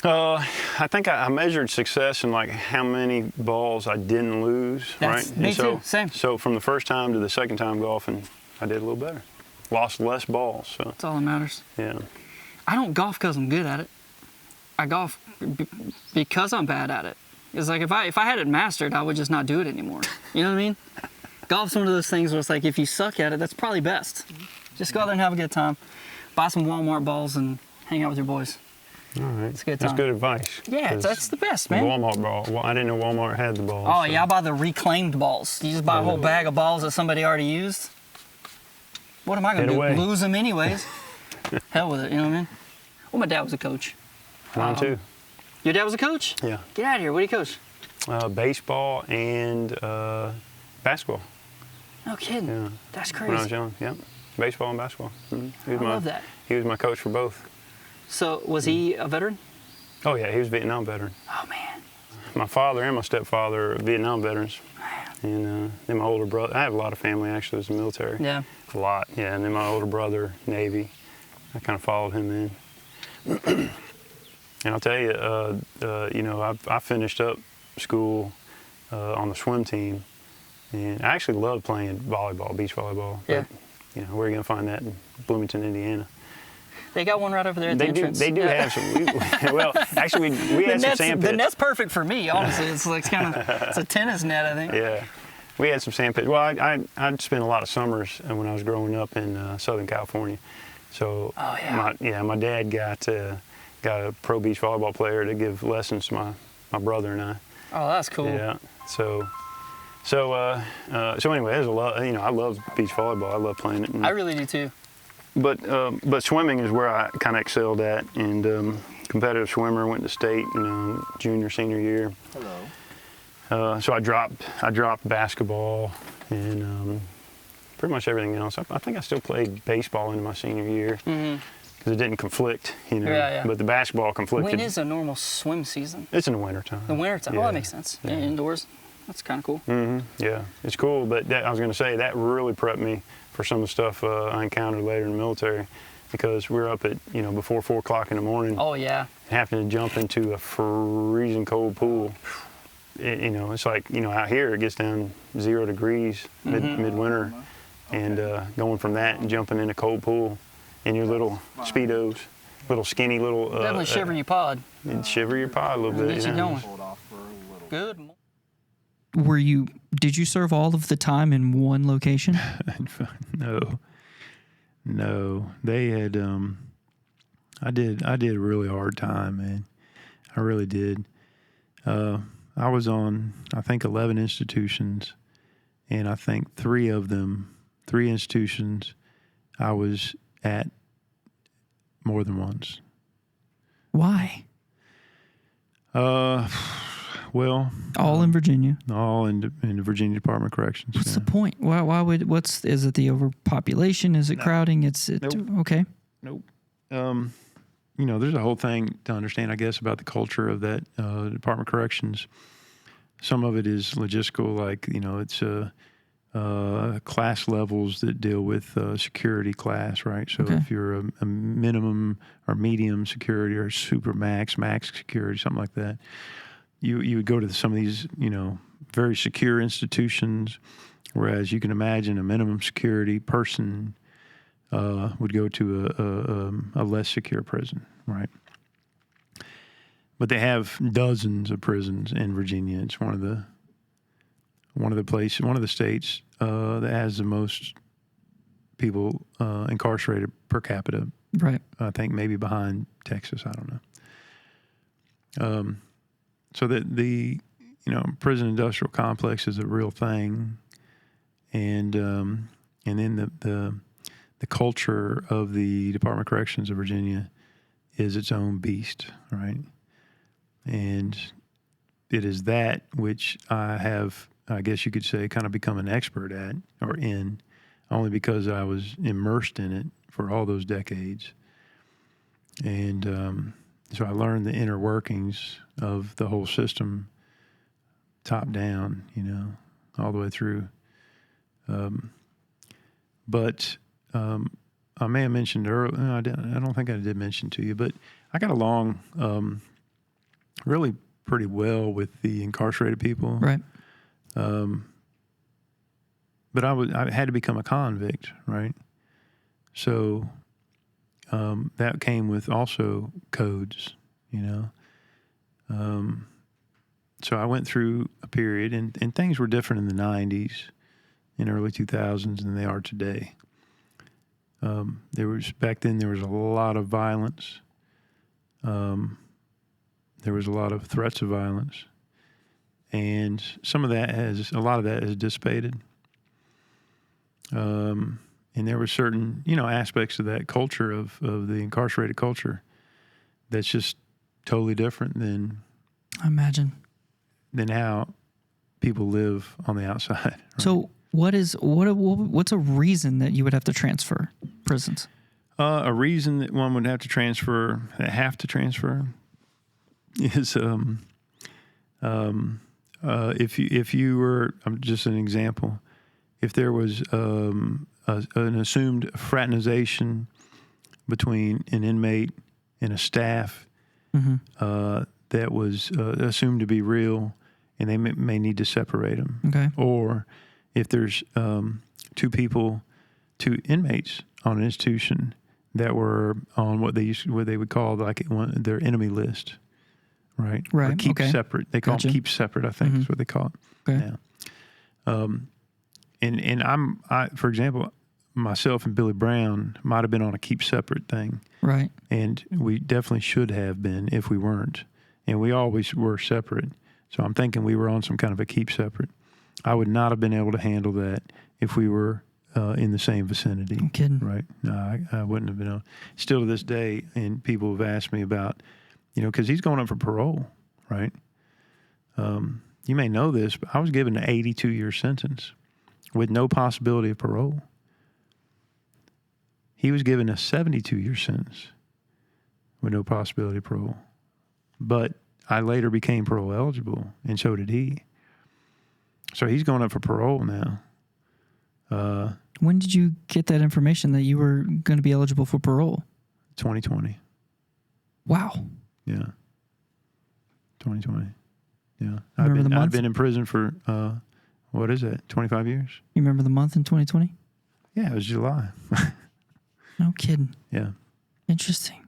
I think I measured success in like how many balls I didn't lose, right? Me too, same. So from the first time to the second time golfing, I did a little better. Lost less balls. So. That's all that matters. Yeah. I don't golf because I'm good at it. I golf because I'm bad at it. It's like if I had it mastered, I would just not do it anymore. You know what I mean? Golf's one of those things where it's like if you suck at it, that's probably best. Just go out there and have a good time. Buy some Walmart balls and hang out with your boys. All right. It's a good time. That's good advice. Yeah, that's the best, man. Walmart ball. I didn't know Walmart had the balls. Oh, yeah, I buy the reclaimed balls. You just buy a whole bag of balls that somebody already used. What am I going to do? Away. Lose them anyways? Hell with it, you know what I mean? Well, my dad was a coach. Mine too. Your dad was a coach? Yeah. Get out of here. What do you coach? Baseball and basketball. No kidding. Yeah. That's crazy. When I was young, yeah. Baseball and basketball. Mm-hmm. I love that. He was my coach for both. So was he a veteran? Oh yeah, he was a Vietnam veteran. Oh man. My father and my stepfather are Vietnam veterans. And then my older brother, I have a lot of family actually was in the military. Yeah. A lot, yeah. And then my older brother, Navy. I kind of followed him in. And I'll tell you, you know, I finished up school on the swim team. And I actually loved playing volleyball, beach volleyball. Yeah. But, you know, where are you going to find that in Bloomington, Indiana? They got one right over there at the entrance. They do have some. Well, actually, we had some sand pits. The net's perfect for me, honestly. It's like it's a tennis net, I think. Yeah, we had some sand pits. Well, I spent a lot of summers when I was growing up in Southern California. So, my dad got a pro beach volleyball player to give lessons to my brother and I. Oh, that's cool. Yeah. So anyway, there's a lot. You know, I love beach volleyball. I love playing it. I really do too. But swimming is where I kind of excelled at, and competitive swimmer, went to state, you know, junior, senior year. Hello. So I dropped basketball and pretty much everything else. I think I still played baseball into my senior year because it didn't conflict, you know. Yeah. But the basketball conflicted. When is a normal swim season? It's in the wintertime. The wintertime. Yeah. Oh, that makes sense. Yeah, indoors. That's kind of cool. Yeah, it's cool. But I was going to say that really prepped me for some of the stuff I encountered later in the military, because we're up at, you know, before 4 o'clock in the morning. Oh yeah. Having to jump into a freezing cold pool. You know, it's like, you know, out here it gets down 0 degrees midwinter, and going from that and jumping in a cold pool in your little Speedos, little skinny little. Definitely shiver your pod. Shiver your pod a little bit. Get you going. Good. Did you serve all of the time in one location? No. They had, I did a really hard time, man. I really did. I was on, I think, 11 institutions, and I think 3 institutions, I was at more than once. Why? Well, all in Virginia. All in the Virginia Department of Corrections. What's the point? Why would? Is it the overpopulation? Is it crowding? Okay. Nope. You know, there's a whole thing to understand, I guess, about the culture of that Department of Corrections. Some of it is logistical, like, you know, it's class levels that deal with security class, right? So if you're a minimum or medium security or super max security, something like that, you would go to some of these, you know, very secure institutions, whereas you can imagine a minimum security person would go to a less secure prison, right? But they have dozens of prisons in Virginia. It's one of the states that has the most people incarcerated per capita. Right. I think maybe behind Texas. I don't know. So that the prison industrial complex is a real thing, and then the culture of the Department of Corrections of Virginia is its own beast, right? And it is that which I have, I guess you could say, kind of become an expert at or in, only because I was immersed in it for all those decades. And so I learned the inner workings of the whole system, top down, all the way through. But I may have mentioned earlier. I don't think I did mention to you, but I got along really pretty well with the incarcerated people. Right. But I had to become a convict, right? So that came with also codes, you know. So I went through a period, and things were different in the 90s, in early 2000s than they are today. Back then there was a lot of violence. There was a lot of threats of violence, and a lot of that has dissipated. And there were certain, aspects of that culture of the incarcerated culture that's just totally different than I imagine how people live on the outside. Right? So what's a reason that you would have to transfer prisons? A reason that one would have to transfer is if you were, just an example, if there was an assumed fraternization between an inmate and a staff that was assumed to be real, and they may need to separate them. Okay. Or if there's two inmates on an institution that were on what they would call their enemy list, right? Right. Or keep okay. separate. They call Gotcha. it keep separate. I think is what they call it. Okay. Yeah. And for example, myself and Billy Brown might have been on a keep separate thing. Right. And we definitely should have been if we weren't. And we always were separate. So I'm thinking we were on some kind of a keep separate. I would not have been able to handle that if we were in the same vicinity. I'm kidding. Right. No, I wouldn't have been on. Still to this day, and people have asked me about, because he's going up for parole, right? You may know this, but I was given an 82-year sentence with no possibility of parole. He was given a 72-year sentence with no possibility of parole. But I later became parole eligible, and so did he. So he's going up for parole now. When did you get that information that you were going to be eligible for parole? 2020. Wow. Yeah. 2020. Yeah. Remember the month? I've been in prison for, 25 years? You remember the month in 2020? Yeah, it was July. No kidding. Yeah. Interesting.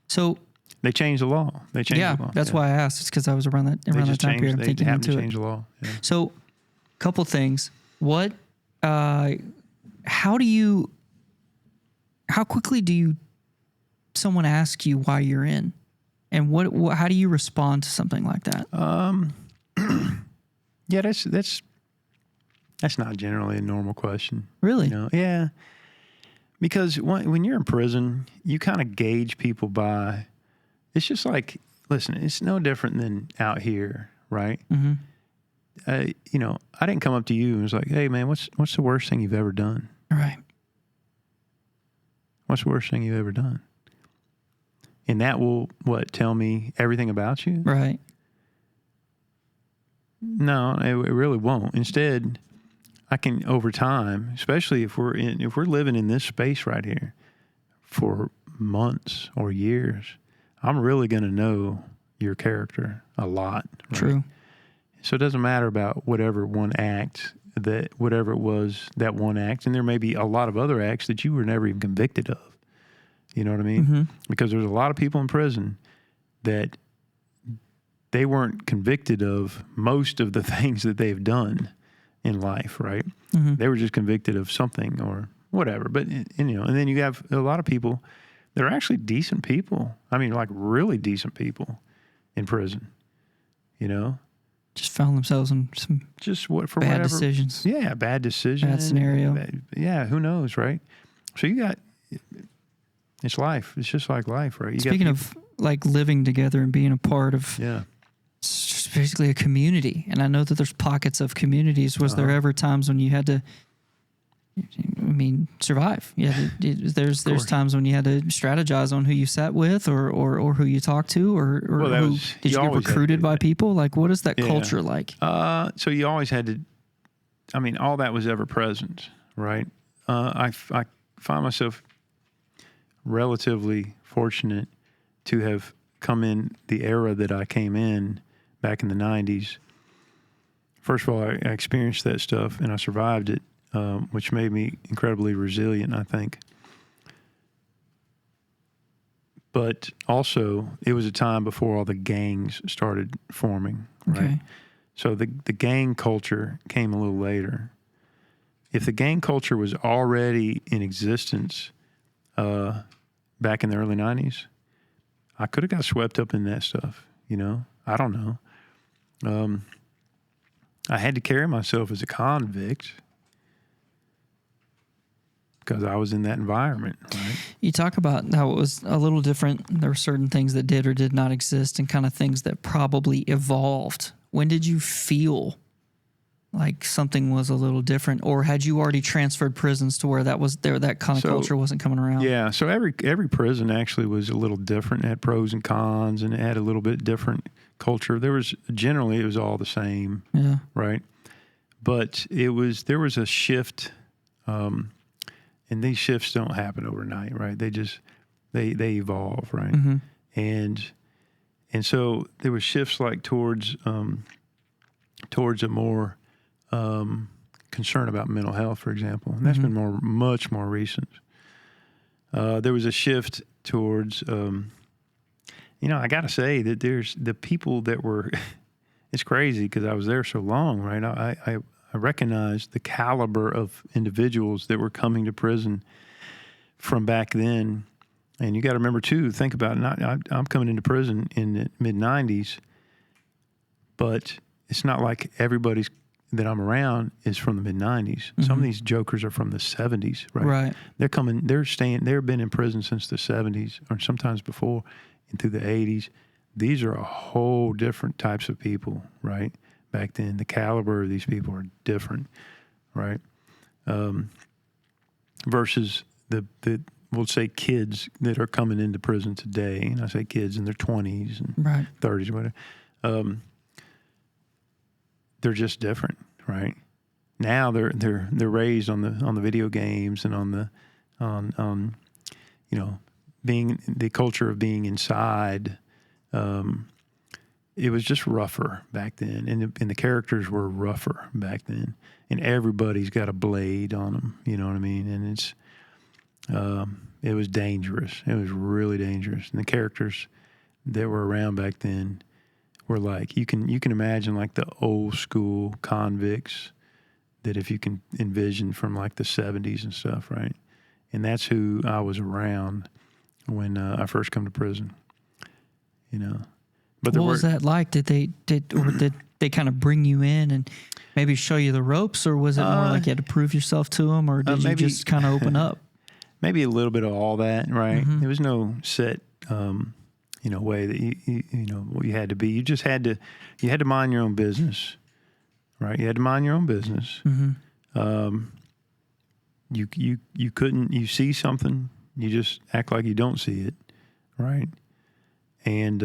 So they changed the law. They changed the law. That's why I asked. It's because I was around that time period. I'm thinking into it. They changed the law. Yeah. So, couple things. How quickly do someone ask you why you're in, and how do you respond to something like that? Yeah, that's not generally a normal question. Really? Yeah. Because when you're in prison, you kind of gauge people by, it's just like, listen, it's no different than out here, right? Mm-hmm. I didn't come up to you and was like, hey, man, what's the worst thing you've ever done? Right. What's the worst thing you've ever done? And that will, tell me everything about you? Right. No, it really won't. Instead, I can, over time, especially if we're living in this space right here for months or years, I'm really going to know your character a lot. Right? True. So it doesn't matter about whatever one act, whatever it was, that one act, and there may be a lot of other acts that you were never even convicted of. You know what I mean? Mm-hmm. Because there's a lot of people in prison that they weren't convicted of most of the things that they've done in life, right? Mm-hmm. They were just convicted of something or whatever. But, and then you have a lot of people that are actually decent people. I mean, like really decent people in prison, Just found themselves in some bad decisions. Yeah, bad decisions. Bad scenario. Yeah, who knows, right? So it's life. It's just like life, right? Speaking of like living together and being a part of, it's just basically a community. And I know that there's pockets of communities. Was there ever times when you had to, survive? Yeah, there's times when you had to strategize on who you sat with or who you talked to or did you get recruited by people? Like, what is that culture like? So you always had to, all that was ever present, right? I find myself relatively fortunate to have come in the era that I came in back in the 90s. First of all, I experienced that stuff and I survived it, which made me incredibly resilient, I think. But also, it was a time before all the gangs started forming, right? Okay. So the gang culture came a little later. If the gang culture was already in existence back in the early 90s, I could have got swept up in that stuff, you know? I don't know. I had to carry myself as a convict because I was in that environment, right? You talk about how it was a little different. There were certain things that did or did not exist and kind of things that probably evolved. When did you feel like something was a little different, or had you already transferred prisons to where that was there, that kind of culture wasn't coming around? Yeah, so every prison actually was a little different. It had pros and cons, and it had a little bit different culture. It was all the same, yeah, right? But there was a shift, and these shifts don't happen overnight, right? They evolve, right? Mm-hmm. And so there was shifts like towards a more concern about mental health, for example, and that's been much more recent. There was a shift towards, I got to say that there's the people that were. It's crazy because I was there so long, right? I recognized the caliber of individuals that were coming to prison from back then, and you got to remember too. Think about it. I'm coming into prison in the mid '90s, but it's not like everybody's that I'm around is from the mid '90s. Some of these jokers are from the '70s, right? Right. They've been in prison since the '70s or sometimes before and through the '80s. These are a whole different types of people, right? Back then, the caliber of these people are different, right? Versus we'll say kids that are coming into prison today, and I say kids in their 20s and 30s or whatever. They're just different, right? Now they're raised on the video games and on being the culture of being inside. It was just rougher back then, and the characters were rougher back then, and everybody's got a blade on them. You know what I mean? And it was dangerous. It was really dangerous, and the characters that were around back then were like you can imagine like the old school convicts that if you can envision from like the 70s and stuff, right? And that's who I was around when I first come to prison. You know, but what was that like? Did they kind of bring you in and maybe show you the ropes, or was it more like you had to prove yourself to them, or did you just kind of open up? Maybe a little bit of all that, right? There was no set, way that you had to be. You just had to mind your own business, right? You had to mind your own business. You couldn't. You see something, you just act like you don't see it, right? And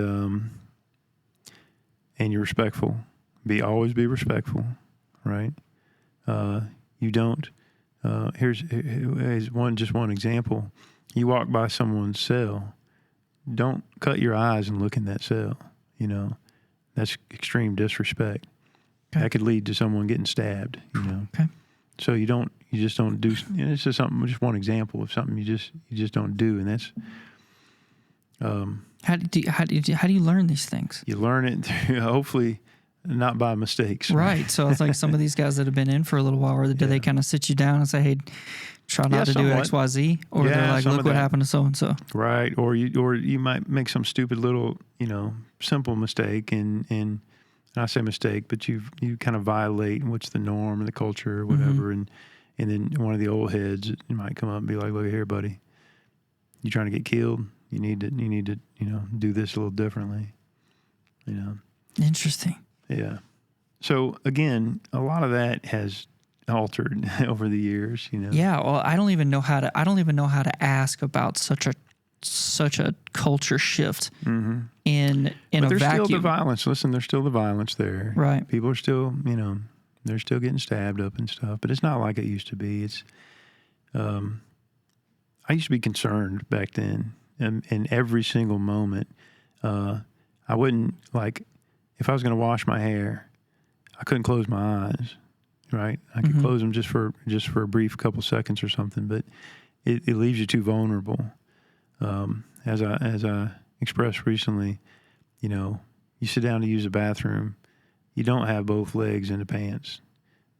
you're respectful. Always be respectful, right? You don't. Here's one example. You walk by someone's cell, don't cut your eyes and look in that cell. You know, that's extreme disrespect. Okay. That could lead to someone getting stabbed. You know. Okay. So you just don't do. It's just one example of something you just don't do, and that's. How do you learn these things? You learn it through, hopefully not by mistakes. Right. So it's like some of these guys that have been in for a little while, or do they kind of sit you down and say, hey, try not to do X, Y, Z? Or they're like, look what happened to so-and-so. Right. Or you might make some stupid little, simple mistake. And I say mistake, but you kind of violate what's the norm and the culture or whatever. And then one of the old heads might come up and be like, look here, buddy, you trying to get killed? You need to, do this a little differently, Interesting. Yeah. So again, a lot of that has altered over the years, Yeah. Well, I don't even know how to ask about such a culture shift in a vacuum. There's still the violence. Listen, there's still the violence there. Right. People are still, they're still getting stabbed up and stuff, but it's not like it used to be. It's, I used to be concerned back then, and in every single moment, I wouldn't, like, if I was going to wash my hair, I couldn't close my eyes, right? I could close them just for a brief couple seconds or something, but it leaves you too vulnerable. As I expressed recently, you know, you sit down to use the bathroom, you don't have both legs in the pants.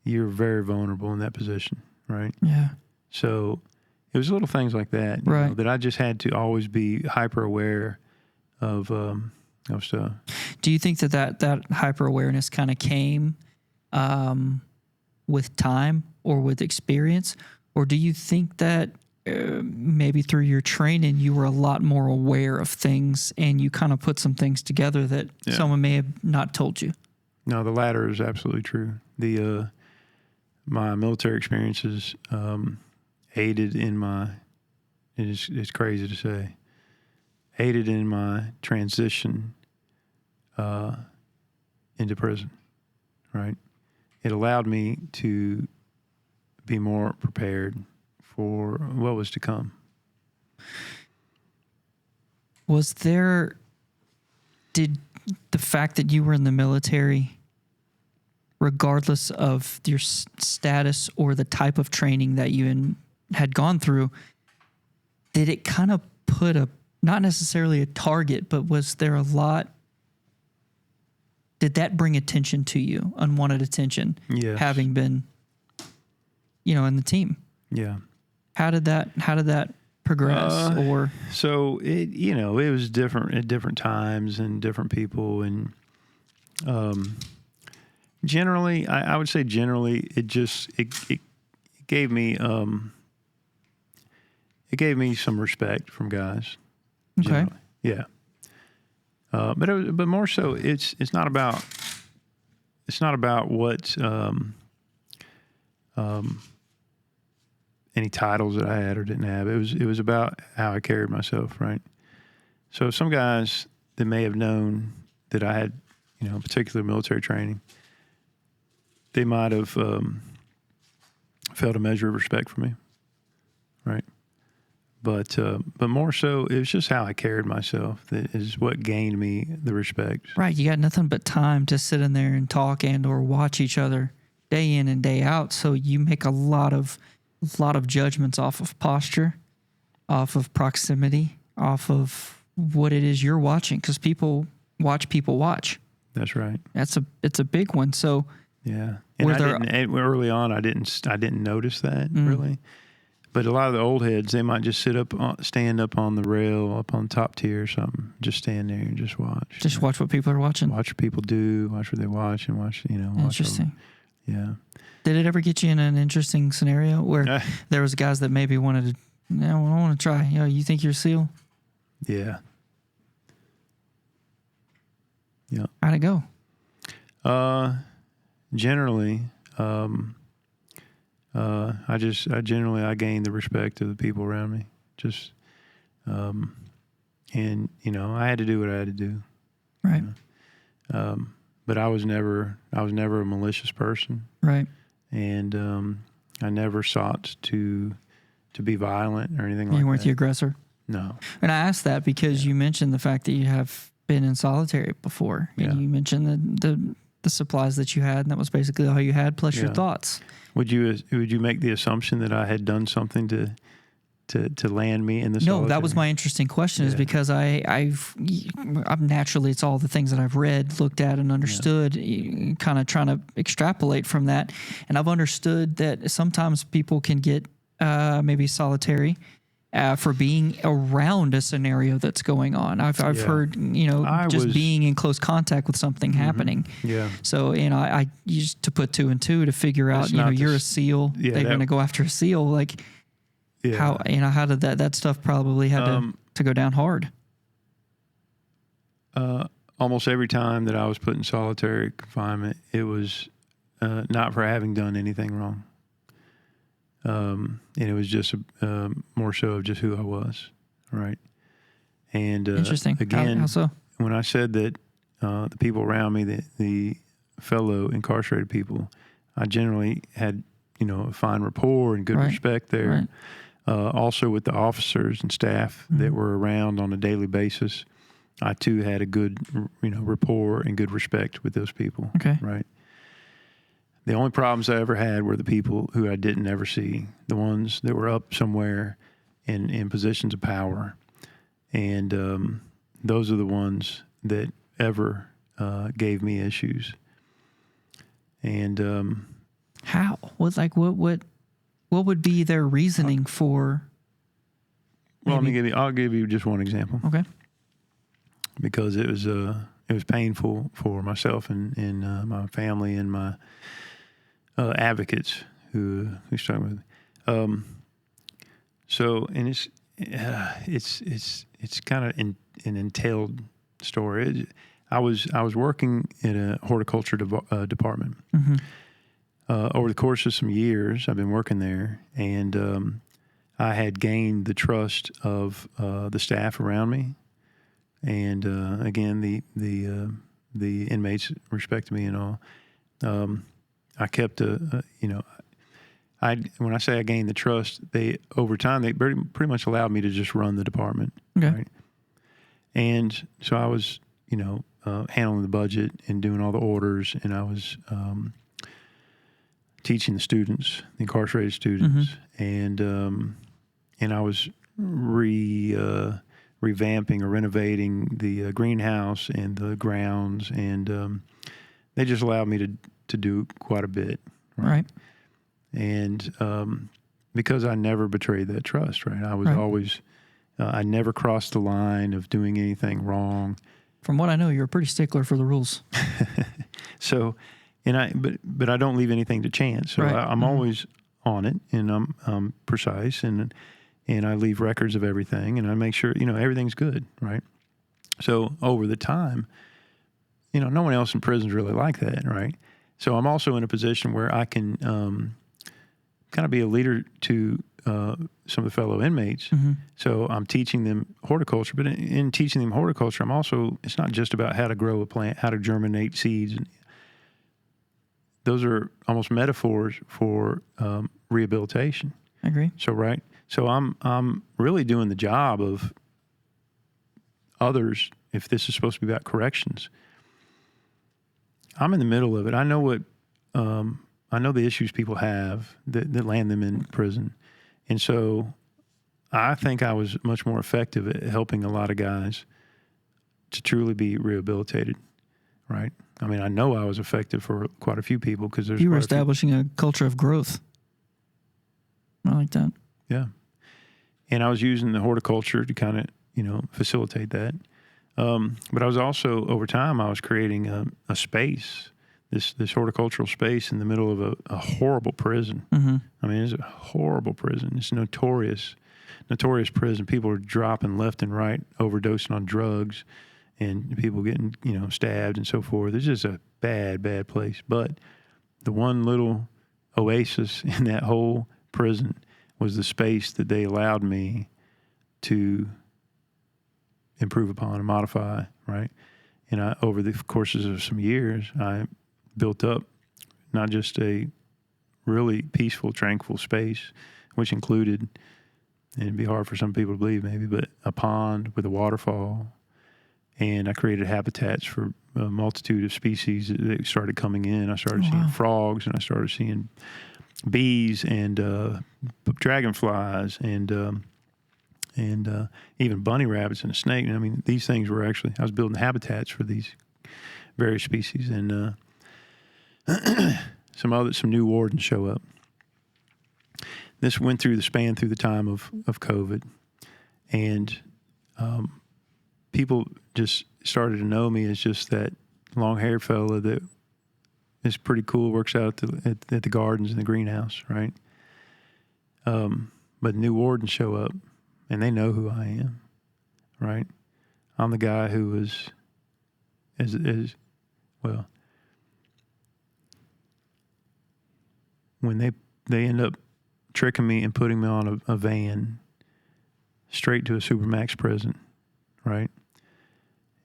You're very vulnerable in that position, right? Yeah. So it was little things like that, you know, that I just had to always be hyper aware of stuff. Do you think that hyper awareness kind of came with time or with experience, or do you think that maybe through your training you were a lot more aware of things and you kind of put some things together that someone may have not told you? No, the latter is absolutely true. My military experiences aided in my, it's crazy to say, aided in my transition into prison, right? It allowed me to be more prepared for what was to come. Did the fact that you were in the military, regardless of your status or the type of training that you had gone through, did it kind of put not necessarily a target, but was there a lot, did that bring attention to you, unwanted attention, having been, in the team? Yeah. How did that progress? So it was different at different times and different people, and generally, I would say generally, it gave me some respect from guys. Okay. Generally. Yeah. But more so, it's not about what any titles that I had or didn't have. It was about how I carried myself, right? So some guys that may have known that I had, particular military training, they might have felt a measure of respect for me, right? But more so, it was just how I carried myself that is what gained me the respect. Right, you got nothing but time to sit in there and talk and or watch each other day in and day out. So you make a lot of judgments off of posture, off of proximity, off of what it is you're watching, because people watch. That's right. It's a big one. So yeah, and early on, I didn't notice that really. But a lot of the old heads, they might just stand up on the rail, up on top tier or something, just stand there and just watch. Just watch what people are watching. Watch what people do, watch what they watch, and watch, Interesting. Yeah. Did it ever get you in an interesting scenario where there was guys that maybe wanted to, I want to try, you think you're a SEAL? Yeah. Yeah. How'd it go? Generally, I gained the respect of the people around me. Just, and I had to do what I had to do. Right. But I was never a malicious person. Right. And I never sought to be violent or anything like that. You weren't the aggressor? No. And I asked that because you mentioned the fact that you have been in solitary before. And you mentioned the supplies that you had, and that was basically all you had, plus your thoughts. Would you make the assumption that I had done something to land me in the solitary? No, that was my interesting question, is because I'm naturally, it's all the things that I've read, looked at, and understood, kind of trying to extrapolate from that. And I've understood that sometimes people can get maybe solitary for being around a scenario that's going on. I've heard, being in close contact with something happening. Yeah. So, I used to put two and two to figure out, you're a SEAL. Yeah, they're going to go after a SEAL. Like, how did that stuff probably had to go down hard? Almost every time that I was put in solitary confinement, it was not for having done anything wrong. And it was just more so of just who I was, right? And interesting. Again, how so? When I said that the people around me, the fellow incarcerated people, I generally had a fine rapport and good respect there. Also with the officers and staff that were around on a daily basis, I too had a good, rapport and good respect with those people. Okay. Right. The only problems I ever had were the people who I didn't ever see, the ones that were up somewhere in positions of power. And those are the ones that ever gave me issues. And how? What would be their reasoning for? Well, I'll give you just one example. Okay. Because it was painful for myself and my family and my advocates who started with me. So, and it's kind of an entailed story. I was working in a horticulture department. Over the course of some years, I've been working there, and I had gained the trust of the staff around me, and again, the inmates respected me and all. I kept when I say I gained the trust, over time they pretty much allowed me to just run the department. Okay. Right? And so I was, handling the budget and doing all the orders, and I was teaching the students, the incarcerated students, and I was revamping or renovating the greenhouse and the grounds, and they just allowed me to do quite a bit. Right. And because I never betrayed that trust, right? I was always, I never crossed the line of doing anything wrong. From what I know, you're a pretty stickler for the rules. So, but I don't leave anything to chance. So I'm always on it, and I'm precise, and I leave records of everything, and I make sure, everything's good, right? So over the time, no one else in prison's really like that, right? So I'm also in a position where I can kind of be a leader to some of the fellow inmates. So I'm teaching them horticulture, but in teaching them horticulture, I'm also, it's not just about how to grow a plant, how to germinate seeds. Those are almost metaphors for rehabilitation. I agree. So I'm really doing the job of others, if this is supposed to be about corrections. I'm in the middle of it. I know I know the issues people have that land them in prison. And so I think I was much more effective at helping a lot of guys to truly be rehabilitated, right? I mean, I know I was effective for quite a few people because there's you were establishing a culture of growth. I like that. Yeah. And I was using the horticulture to kind of, facilitate that. But I was also, over time, I was creating a space, this horticultural space in the middle of a horrible prison. I mean, it's a horrible prison. It's a notorious prison. People are dropping left and right, overdosing on drugs, and people getting, stabbed and so forth. It's just a bad, bad place. But the one little oasis in that whole prison was the space that they allowed me to improve upon and modify, right? And over the courses of some years, I built up not just a really peaceful, tranquil space, which included, and it'd be hard for some people to believe maybe, but a pond with a waterfall. And I created habitats for a multitude of species that started coming in. I started seeing frogs, and I started seeing bees and dragonflies and even bunny rabbits and a snake. I mean, these things were actually, I was building habitats for these various species, and some new wardens show up. This went through the time of COVID, and people just started to know me as just that long-haired fella that is pretty cool, works out at the gardens and the greenhouse, right? But new wardens show up, and they know who I am, right? I'm the guy who was, when they end up tricking me and putting me on a van straight to a Supermax prison, right?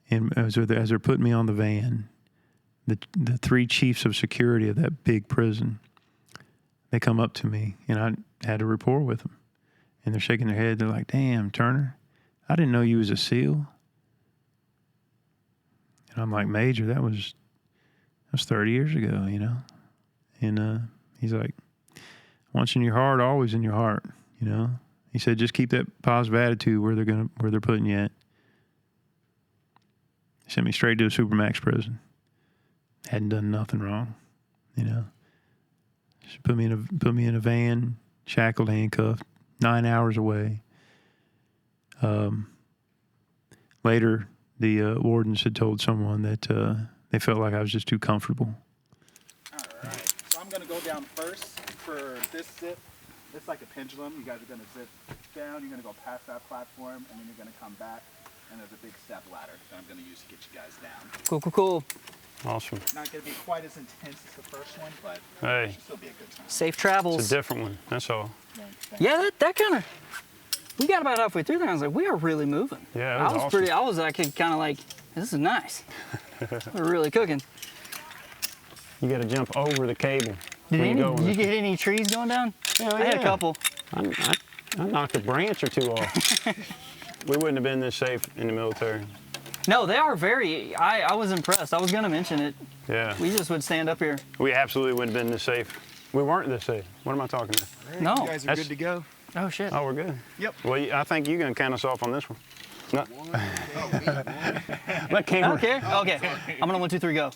And as they're putting me on the van, the three chiefs of security of that big prison, they come up to me, and I had a rapport with them, and they're shaking their head. They're like, "Damn, Turner, I didn't know you was a SEAL." And I'm like, "Major, that was 30 years ago, you know." And he's like, "Once in your heart, always in your heart, you know." He said, "Just keep that positive attitude where they're putting you at." He sent me straight to a Supermax prison. Hadn't done nothing wrong, you know. Just put me in a van, shackled, handcuffed, 9 hours away. Later, the wardens had told someone that they felt like I was just too comfortable. All right. So I'm going to go down first for this zip. It's like a pendulum. You guys are going to zip down. You're going to go past that platform, and then you're going to come back. And there's a big step ladder that I'm going to use to get you guys down. Cool. Awesome. Not going to be quite as intense as the first one, but Hey. it should still be a good time. Safe travels. It's a different one. That's all. Yeah, that kind of. We got about halfway through there. I was like, we are really moving. Yeah, that was awesome. I was actually kind of like, this is nice. We're really cooking. You got to jump over the cable. Did you get any trees going down? Hell I had a couple. I knocked a branch or two off. We wouldn't have been this safe in the military. No, they are very. I was impressed. I was going to mention it. Yeah. We just would stand up here. We absolutely wouldn't have been this safe. We weren't this safe. What am I talking about? No. You guys are good to go. Oh, shit. Oh, we're good. Yep. Well, I think you're going to count us off on this one. No. Let Cameron. Okay. I'm going to 1, 2, 3, go.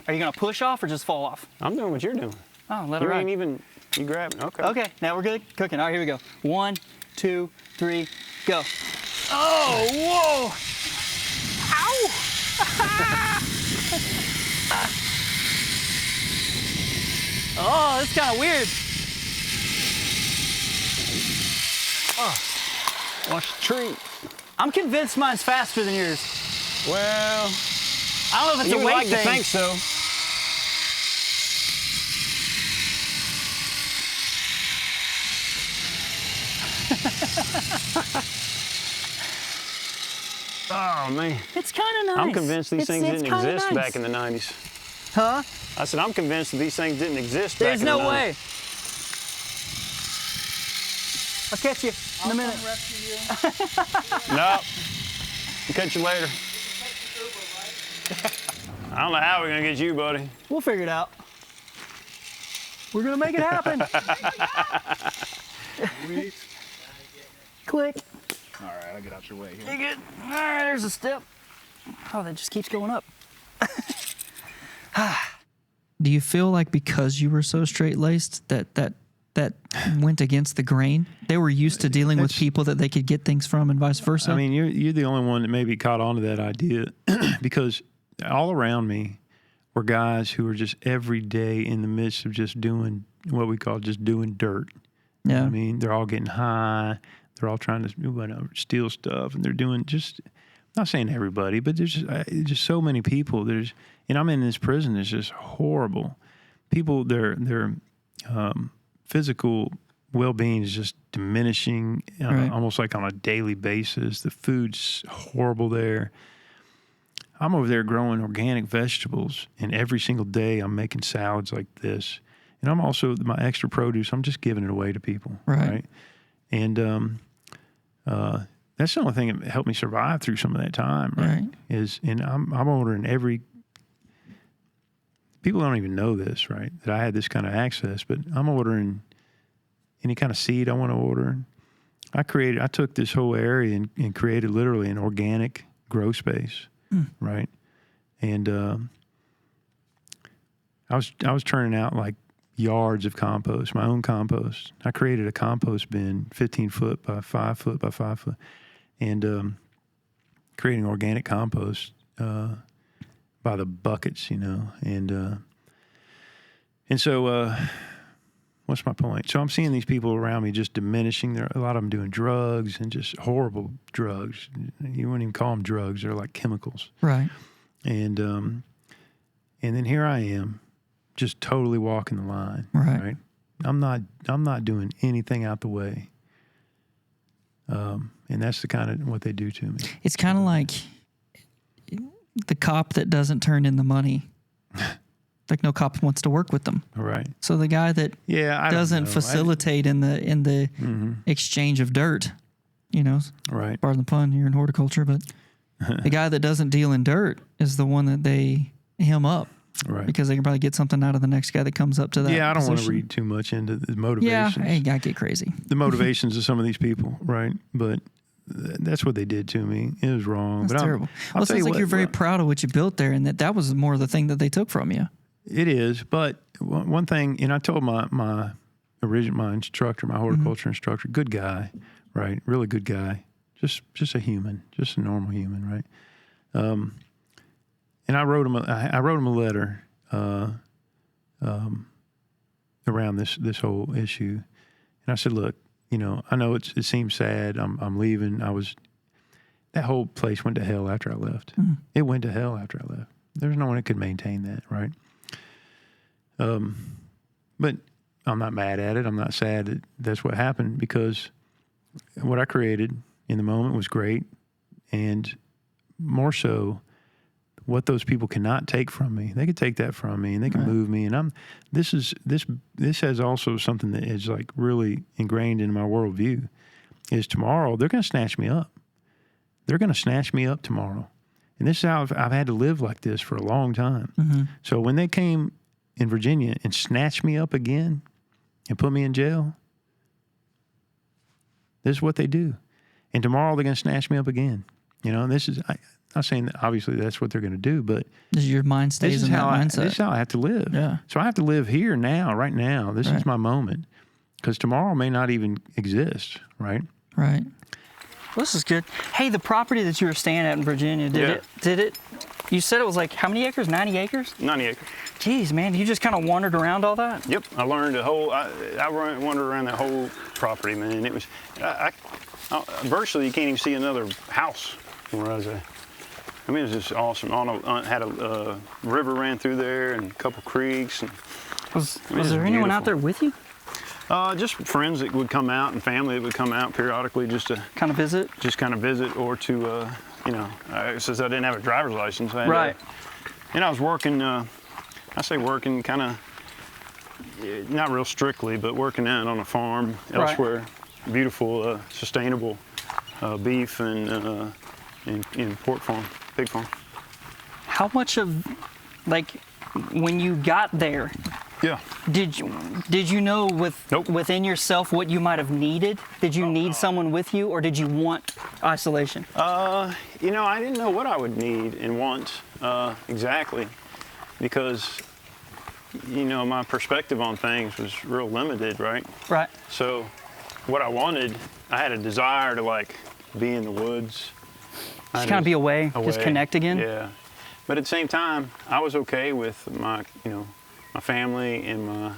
Are you going to push off or just fall off? I'm doing what you're doing. Oh, let it ride. You grab it. Okay. Okay, now we're good. Cooking. All right, here we go. 1, 2, 3, go. Oh, whoa. Ow. Oh, that's kind of weird. Oh, watch the tree. I'm convinced mine's faster than yours. Well, I don't know if it's you a would weight like thing. to think so. Oh, man. It's kind of nice. I'm convinced these things didn't exist back in the 90s. Huh? I said, I'm convinced that these things didn't exist back There's in the 90s. no way. I'll catch you in a minute. Nope. I'll catch you later. I don't know how we're going to get you, buddy. We'll figure it out. We're going to make it happen. Click. All right, I'll get out your way here. You good? All right, there's a step. Oh, that just keeps going up. Do you feel like because you were so straight-laced that went against the grain? They were used to dealing with people that they could get things from and vice versa? I mean, you're the only one that maybe caught on to that idea because all around me were guys who were just every day in the midst of just doing what we call just doing dirt. You know what I mean? They're all getting high. They're all trying to steal stuff, and they're doing just, I'm not saying everybody, but there's just so many people. And I'm in this prison that's just horrible. People, their physical well-being is just diminishing, almost like on a daily basis. The food's horrible there. I'm over there growing organic vegetables, and every single day I'm making salads like this. And I'm also, my extra produce, I'm just giving it away to people. Right? And that's the only thing that helped me survive through some of that time. And I'm ordering people don't even know this, right? That I had this kind of access, but I'm ordering any kind of seed I want to order. I took this whole area and created literally an organic grow space, right? And I was turning out like yards of compost, my own compost. I created a compost bin, 15 foot by 5 foot by 5 foot, and creating organic compost by the buckets, and so what's my point? So I'm seeing these people around me just diminishing. A lot of them doing drugs and just horrible drugs. You wouldn't even call them drugs; they're like chemicals, right? And then here I am, just totally walking the line, right? I'm not doing anything out the way, and that's the kind of what they do to me. It's kind of like the cop that doesn't turn in the money Like no cop wants to work with them. Right. So the guy that I doesn't facilitate in the exchange of dirt, right. Pardon the pun, you're in horticulture, but the guy that doesn't deal in dirt is the one that they hem up. Right. Because they can probably get something out of the next guy that comes up to that. Yeah, I don't want to position. read too much into the motivations. Yeah, hey, I get crazy. The motivations of some of these people, right? But that's what they did to me. It was wrong. That's but terrible. I'll Well, it tell you sounds like what, you're very proud of what you built there, and that was more the thing that they took from you. It is, but one thing, and I told my instructor, my horticulture instructor, good guy, right? Really good guy, just a human, just a normal human, right? And I wrote him a letter around this whole issue, and I said, look, I know it seems sad. I'm leaving. That whole place went to hell after I left. It went to hell after I left. There's no one that could maintain that, right? But I'm not mad at it. I'm not sad that that's what happened, because what I created in the moment was great, and more so, what those people cannot take from me, they could take that from me, and they can move me. And this has also something that is like really ingrained in my worldview. Is tomorrow they're going to snatch me up. They're going to snatch me up tomorrow, and this is how I've had to live like this for a long time. So when they came in Virginia and snatched me up again and put me in jail, this is what they do. And tomorrow they're going to snatch me up again. This is, I'm not saying that obviously that's what they're going to do, but your mind stays in that mindset. This is how I have to live. Yeah. So I have to live here now, right now. This is my moment, because tomorrow may not even exist, right? Right. Well, this is good. Hey, the property that you were staying at in Virginia, did it? You said it was like how many acres? 90 acres? 90 acres. Jeez, man, you just kind of wandered around all that? Yep, I learned I wandered around that whole property, man. It was, virtually you can't even see another house where I was at. I mean, it was just awesome. Had a river ran through there and a couple creeks. And, was there anyone out there with you? Just friends that would come out and family that would come out periodically just to kind of visit. Just kind of visit, or to since I didn't have a driver's license, I had and I was working. I say working, kind of not real strictly, but working out on a farm elsewhere. Beautiful, sustainable beef and pork farm, pig farm. How much of, like, when you got there? Yeah. Did you know within yourself what you might have needed? Did you need someone with you, or did you want isolation? I didn't know what I would need and want exactly, because my perspective on things was real limited, right? Right. So what I wanted, I had a desire to like be in the woods. Just kind of be away, just connect again. Yeah. But at the same time, I was okay with my my family and my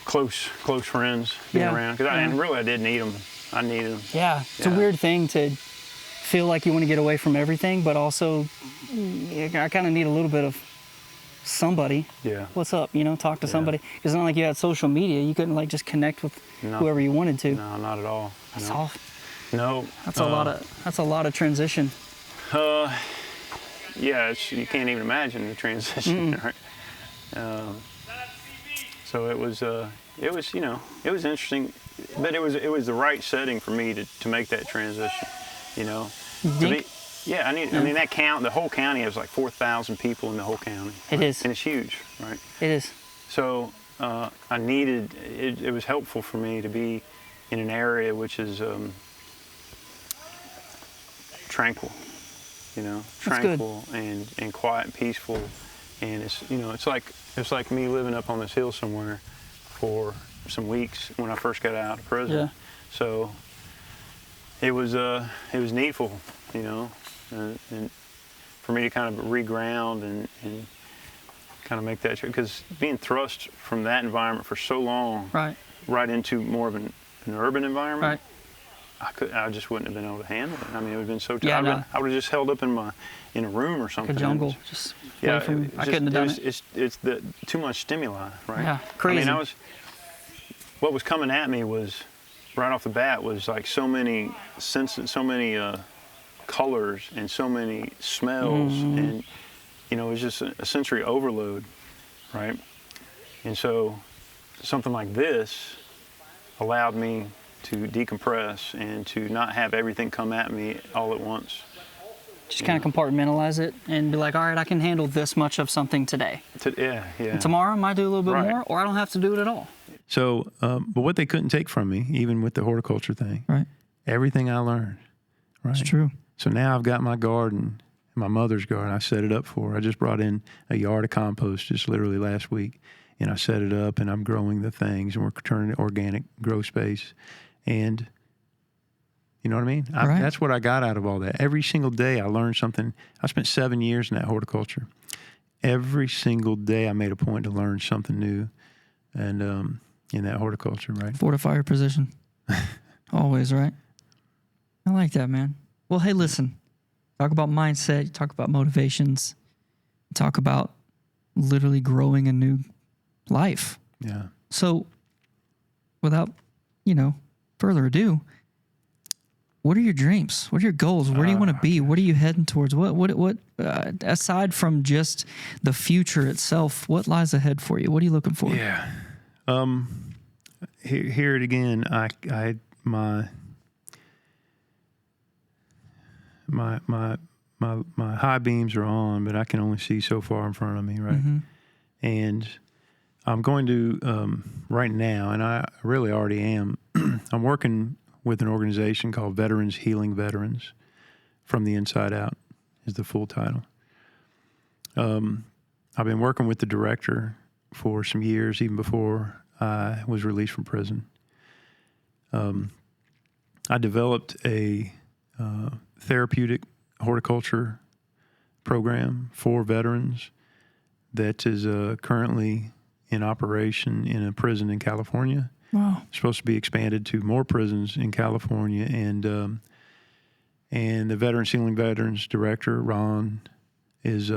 close friends being around, because and really I did need them. I needed them. Yeah, it's a weird thing to feel like you want to get away from everything, but also I kind of need a little bit of somebody. Yeah. What's up? Talk to somebody. It's not like you had social media. You couldn't like just connect with whoever you wanted to. No, not at all. That's all. No. That's a lot of transition. Yeah, you can't even imagine the transition, right? So it was interesting, but it was the right setting for me to make that transition, I mean the whole county has like 4,000 people in the whole county. It is. And it's huge, right? It is. So I needed, it was helpful for me to be in an area which is tranquil, tranquil and quiet and peaceful. And it's like me living up on this hill somewhere for some weeks when I first got out of prison. Yeah. So it was needful, and for me to kind of reground and kind of make that, because being thrust from that environment for so long, right into more of an urban environment, I just wouldn't have been able to handle it. I mean, it would have been so tough. I would have just held up in a room or something. Like a jungle, just away from. I couldn't have done it. It's too much stimuli, right? Yeah, crazy. I mean, what was coming at me was right off the bat was like so many senses, so many colors, and so many smells, and it was just a sensory overload. right? And so something like this allowed me to decompress and to not have everything come at me all at once. Just kind of compartmentalize it and be like, all right, I can handle this much of something today. Yeah. And tomorrow I might do a little bit Right. more, or I don't have to do it at all. So, but what they couldn't take from me, even with the horticulture thing, Right. everything I learned, right? It's true. So now I've got my garden, my mother's garden. I set it up for her. I just brought in a yard of compost just literally last week, and I set it up, and I'm growing the things, and we're turning it organic grow space, and you know what I mean? Right. That's what I got out of all that. Every single day I learned something. I spent 7 years in that horticulture. Every single day I made a point to learn something new, and in that horticulture, right? Fortify your position. Always, right? I like that, man. Well, hey, listen. Talk about mindset. You talk about motivations. You talk about literally growing a new life. Yeah. So, without, further ado, what are your dreams? What are your goals? Where do you want to be? What are you heading towards? What aside from just the future itself, what lies ahead for you? What are you looking for? Yeah. Hear it again. My high beams are on, but I can only see so far in front of me, right? Mm-hmm. And I'm going to right now, and I really already am. I'm working with an organization called Veterans Healing Veterans, From the Inside Out is the full title. I've been working with the director for some years, even before I was released from prison. I developed a therapeutic horticulture program for veterans that is currently in operation in a prison in California. Wow. It's supposed to be expanded to more prisons in California, and the Veterans Healing Veterans director, Ron, is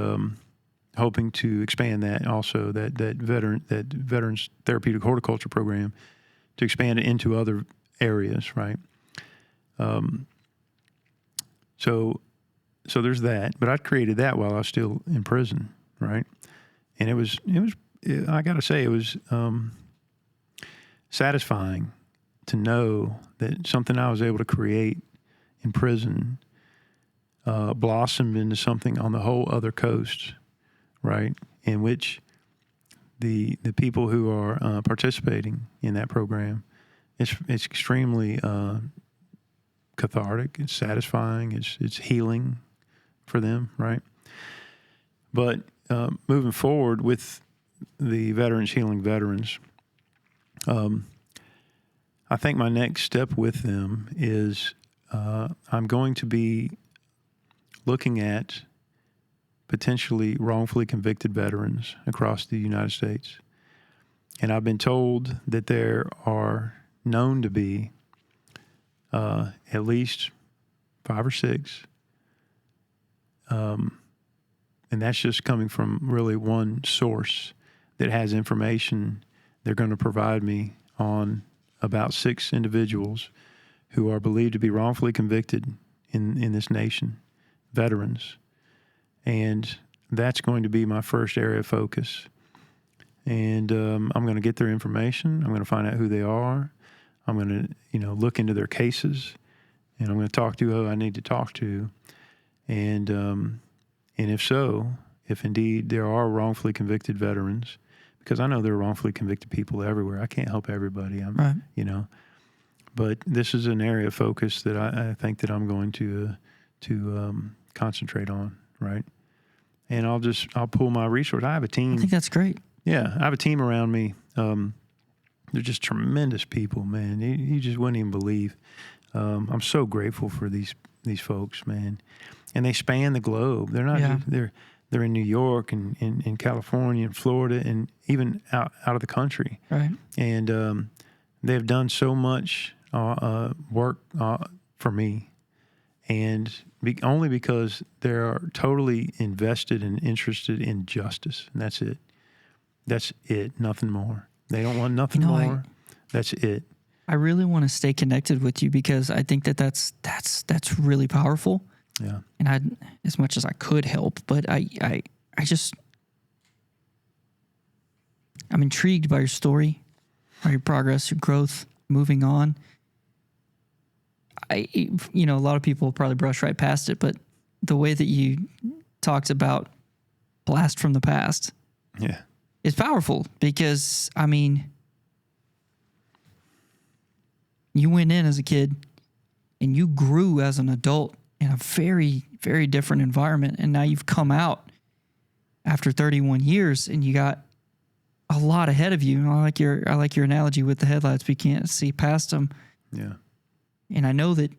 hoping to expand that also, that veterans therapeutic horticulture program, to expand it into other areas, right? So there's that, but I created that while I was still in prison, right? And it was I got to say, it was satisfying to know that something I was able to create in prison blossomed into something on the whole other coast, right? In which the people who are participating in that program, it's extremely cathartic, it's satisfying, it's healing for them, right? But moving forward with the Veterans Healing Veterans, I think my next step with them is I'm going to be looking at potentially wrongfully convicted veterans across the United States. And I've been told that there are known to be at least 5 or 6. And that's just coming from really one source that has information they're going to provide me on about 6 individuals who are believed to be wrongfully convicted in this nation, veterans. And that's going to be my first area of focus. And I'm going to get their information. I'm going to find out who they are. I'm going to, look into their cases, and I'm going to talk to who I need to talk to. And if so, if indeed there are wrongfully convicted veterans, because I know there are wrongfully convicted people everywhere. I can't help everybody. Right. But this is an area of focus that I think that I'm going to concentrate on, right? And I'll pull my resource. I have a team. I think that's great. Yeah, I have a team around me. They're just tremendous people, man. You just wouldn't even believe. I'm so grateful for these folks, man. And they span the globe. They're not just, they're in New York and in California and Florida and even out of the country. Right. And they've done so much work for me, and only because they're totally invested and interested in justice, and that's it. That's it. Nothing more. They don't want nothing more. That's it. I really want to stay connected with you because I think that's really powerful. Yeah. And as much as I could help, but I just I'm intrigued by your story, by your progress, your growth, moving on. A lot of people probably brush right past it, but the way that you talked about blast from the past, is powerful because, I mean, you went in as a kid and you grew as an adult in a very, very different environment, and now you've come out after 31 years and you got a lot ahead of you. And I like your analogy with the headlights, but you can't see past them. Yeah. And I know that,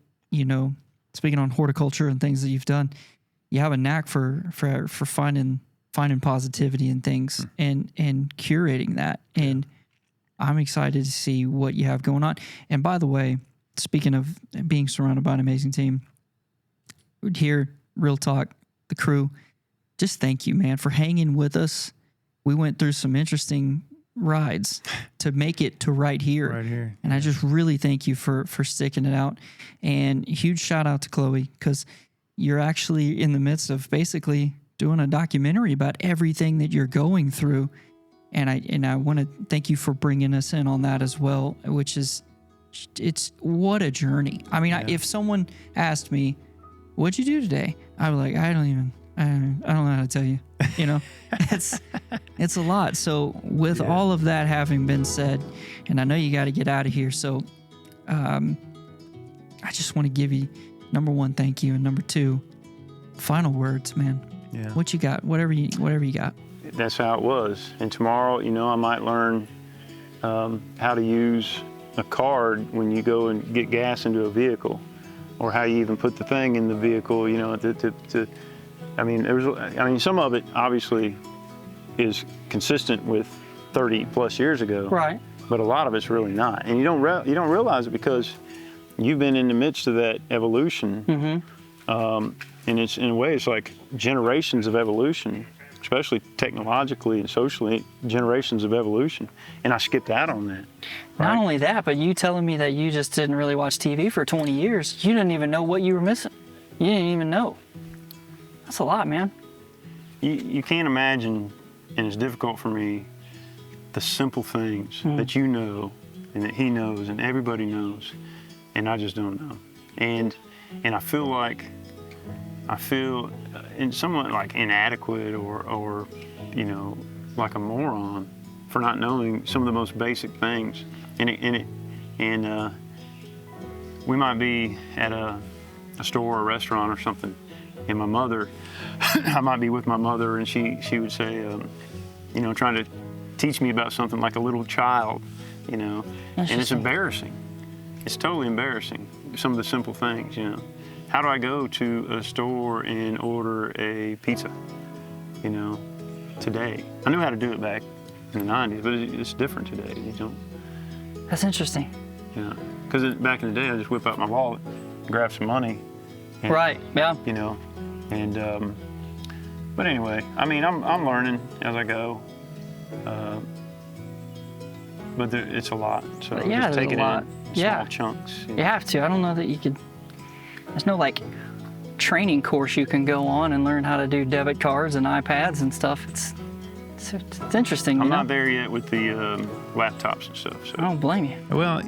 speaking on horticulture and things that you've done, you have a knack for finding positivity in things and curating that. And I'm excited to see what you have going on. And by the way, speaking of being surrounded by an amazing team, here, RealTOC, the crew, just thank you, man, for hanging with us. We went through some interesting rides to make it to right here. Right here. And I just really thank you for sticking it out. And huge shout out to Chloe, because you're actually in the midst of basically doing a documentary about everything that you're going through. And I want to thank you for bringing us in on that as well, which is, it's what a journey. I mean, if someone asked me, what'd you do today? I'd be like, I don't know how to tell you. It's a lot. So with all of that having been said, and I know you got to get out of here, so I just want to give you, number one, thank you, and number two, final words, man. Yeah. What you got? Whatever you got. That's how it was. And tomorrow, I might learn how to use a card when you go and get gas into a vehicle, or how you even put the thing in the vehicle. Some of it obviously is consistent with 30 plus years ago. Right. But a lot of it's really not, and you don't realize it because you've been in the midst of that evolution. Mm-hmm. And it's, in a way, it's like generations of evolution, especially technologically and socially, generations of evolution. And I skipped out on that. Right? Not only that, but you telling me that you just didn't really watch TV for 20 years. You didn't even know what you were missing. You didn't even know. That's a lot, man. You can't imagine, and it's difficult for me, the simple things that you know and that he knows and everybody knows, and I just don't know. And I feel somewhat like inadequate or like a moron for not knowing some of the most basic things. And we might be at a store or a restaurant or something, and my mother, I might be with my mother, and she would say, trying to teach me about something like a little child, and it's embarrassing. It's totally embarrassing, some of the simple things, How do I go to a store and order a pizza, today? I knew how to do it back in the 90s, but it's different today, That's interesting. Yeah, because back in the day, I just whip out my wallet, grab some money. And, right, yeah. But anyway, I'm learning as I go. But it's a lot, so yeah, just take it in small chunks. You have to. I don't know that you could. There's no training course you can go on and learn how to do debit cards and iPads and stuff. It's interesting. I'm not there yet with the laptops and stuff. So I don't blame you. Well,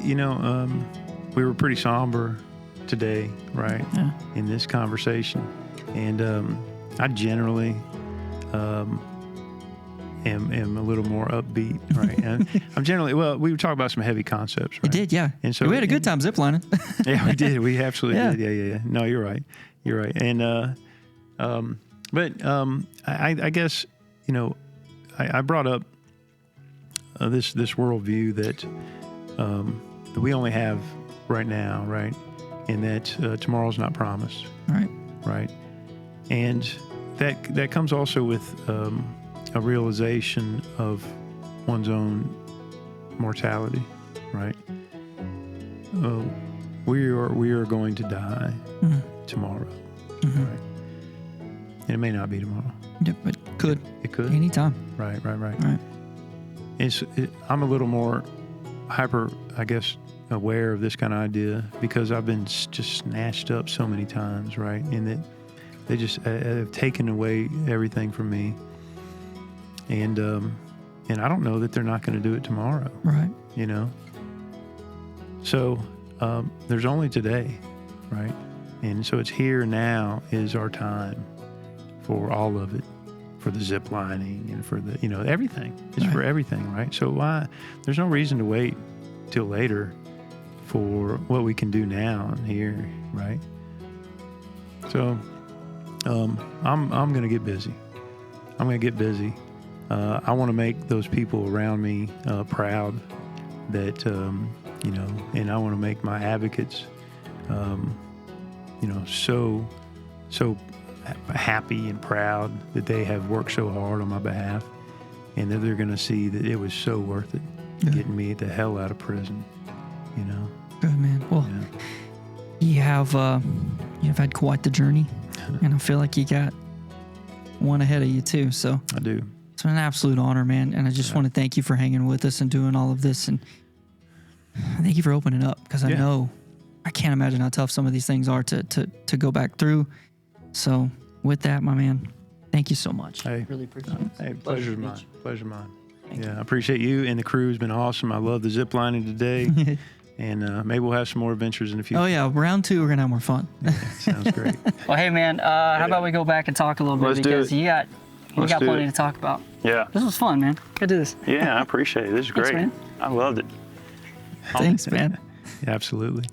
we were pretty somber today, right? Yeah. In this conversation, and I generally am a little more upbeat, right? And I'm generally, we were talking about some heavy concepts, right? We did, yeah. And so we had a good time ziplining. Yeah, we did. We absolutely did. Yeah. No, you're right. And I guess I brought up this worldview that we only have right now, right? And that tomorrow's not promised. Right. And that comes also with a realization of one's own mortality, right? We are going to die tomorrow, right? And it may not be tomorrow. Yeah, but could. It could. Anytime. Right. Right. I'm a little more hyper, I guess, aware of this kind of idea because I've been just snatched up so many times, right? And that they just have taken away everything from me. And and I don't know that they're not going to do it tomorrow. Right. You know. So there's only today, right? And so it's here now is our time for all of it, for the zip lining and for the, you know, everything. It's for everything, right? So why? There's no reason to wait till later for what we can do now and here, right? So I'm going to get busy. I'm going to get busy. I want to make those people around me proud that, you know, and I want to make my advocates, you know, so happy and proud that they have worked so hard on my behalf, and that they're going to see that it was so worth it getting me the hell out of prison, you know. Good, man. Well, you have had quite the journey, and I feel like you got one ahead of you too. So I do. It's an absolute honor, man, and I just want to thank you for hanging with us and doing all of this, and thank you for opening up, because I know I can't imagine how tough some of these things are to go back through. So with that, my man, thank you so much. Hey, really appreciate it. Hey, pleasure's mine. Pleasure mine. I appreciate you, and the crew's been awesome. I love the zip lining today, and maybe we'll have some more adventures in the future. Oh yeah, round 2 we're gonna have more fun. Sounds great. Well, hey man, how about we go back and talk a little bit, Let's do because it. you got plenty to talk about. Yeah. This was fun, man. Go do this. Yeah, I appreciate it. This is Thanks, great. man. I loved it. Thanks, man. Absolutely.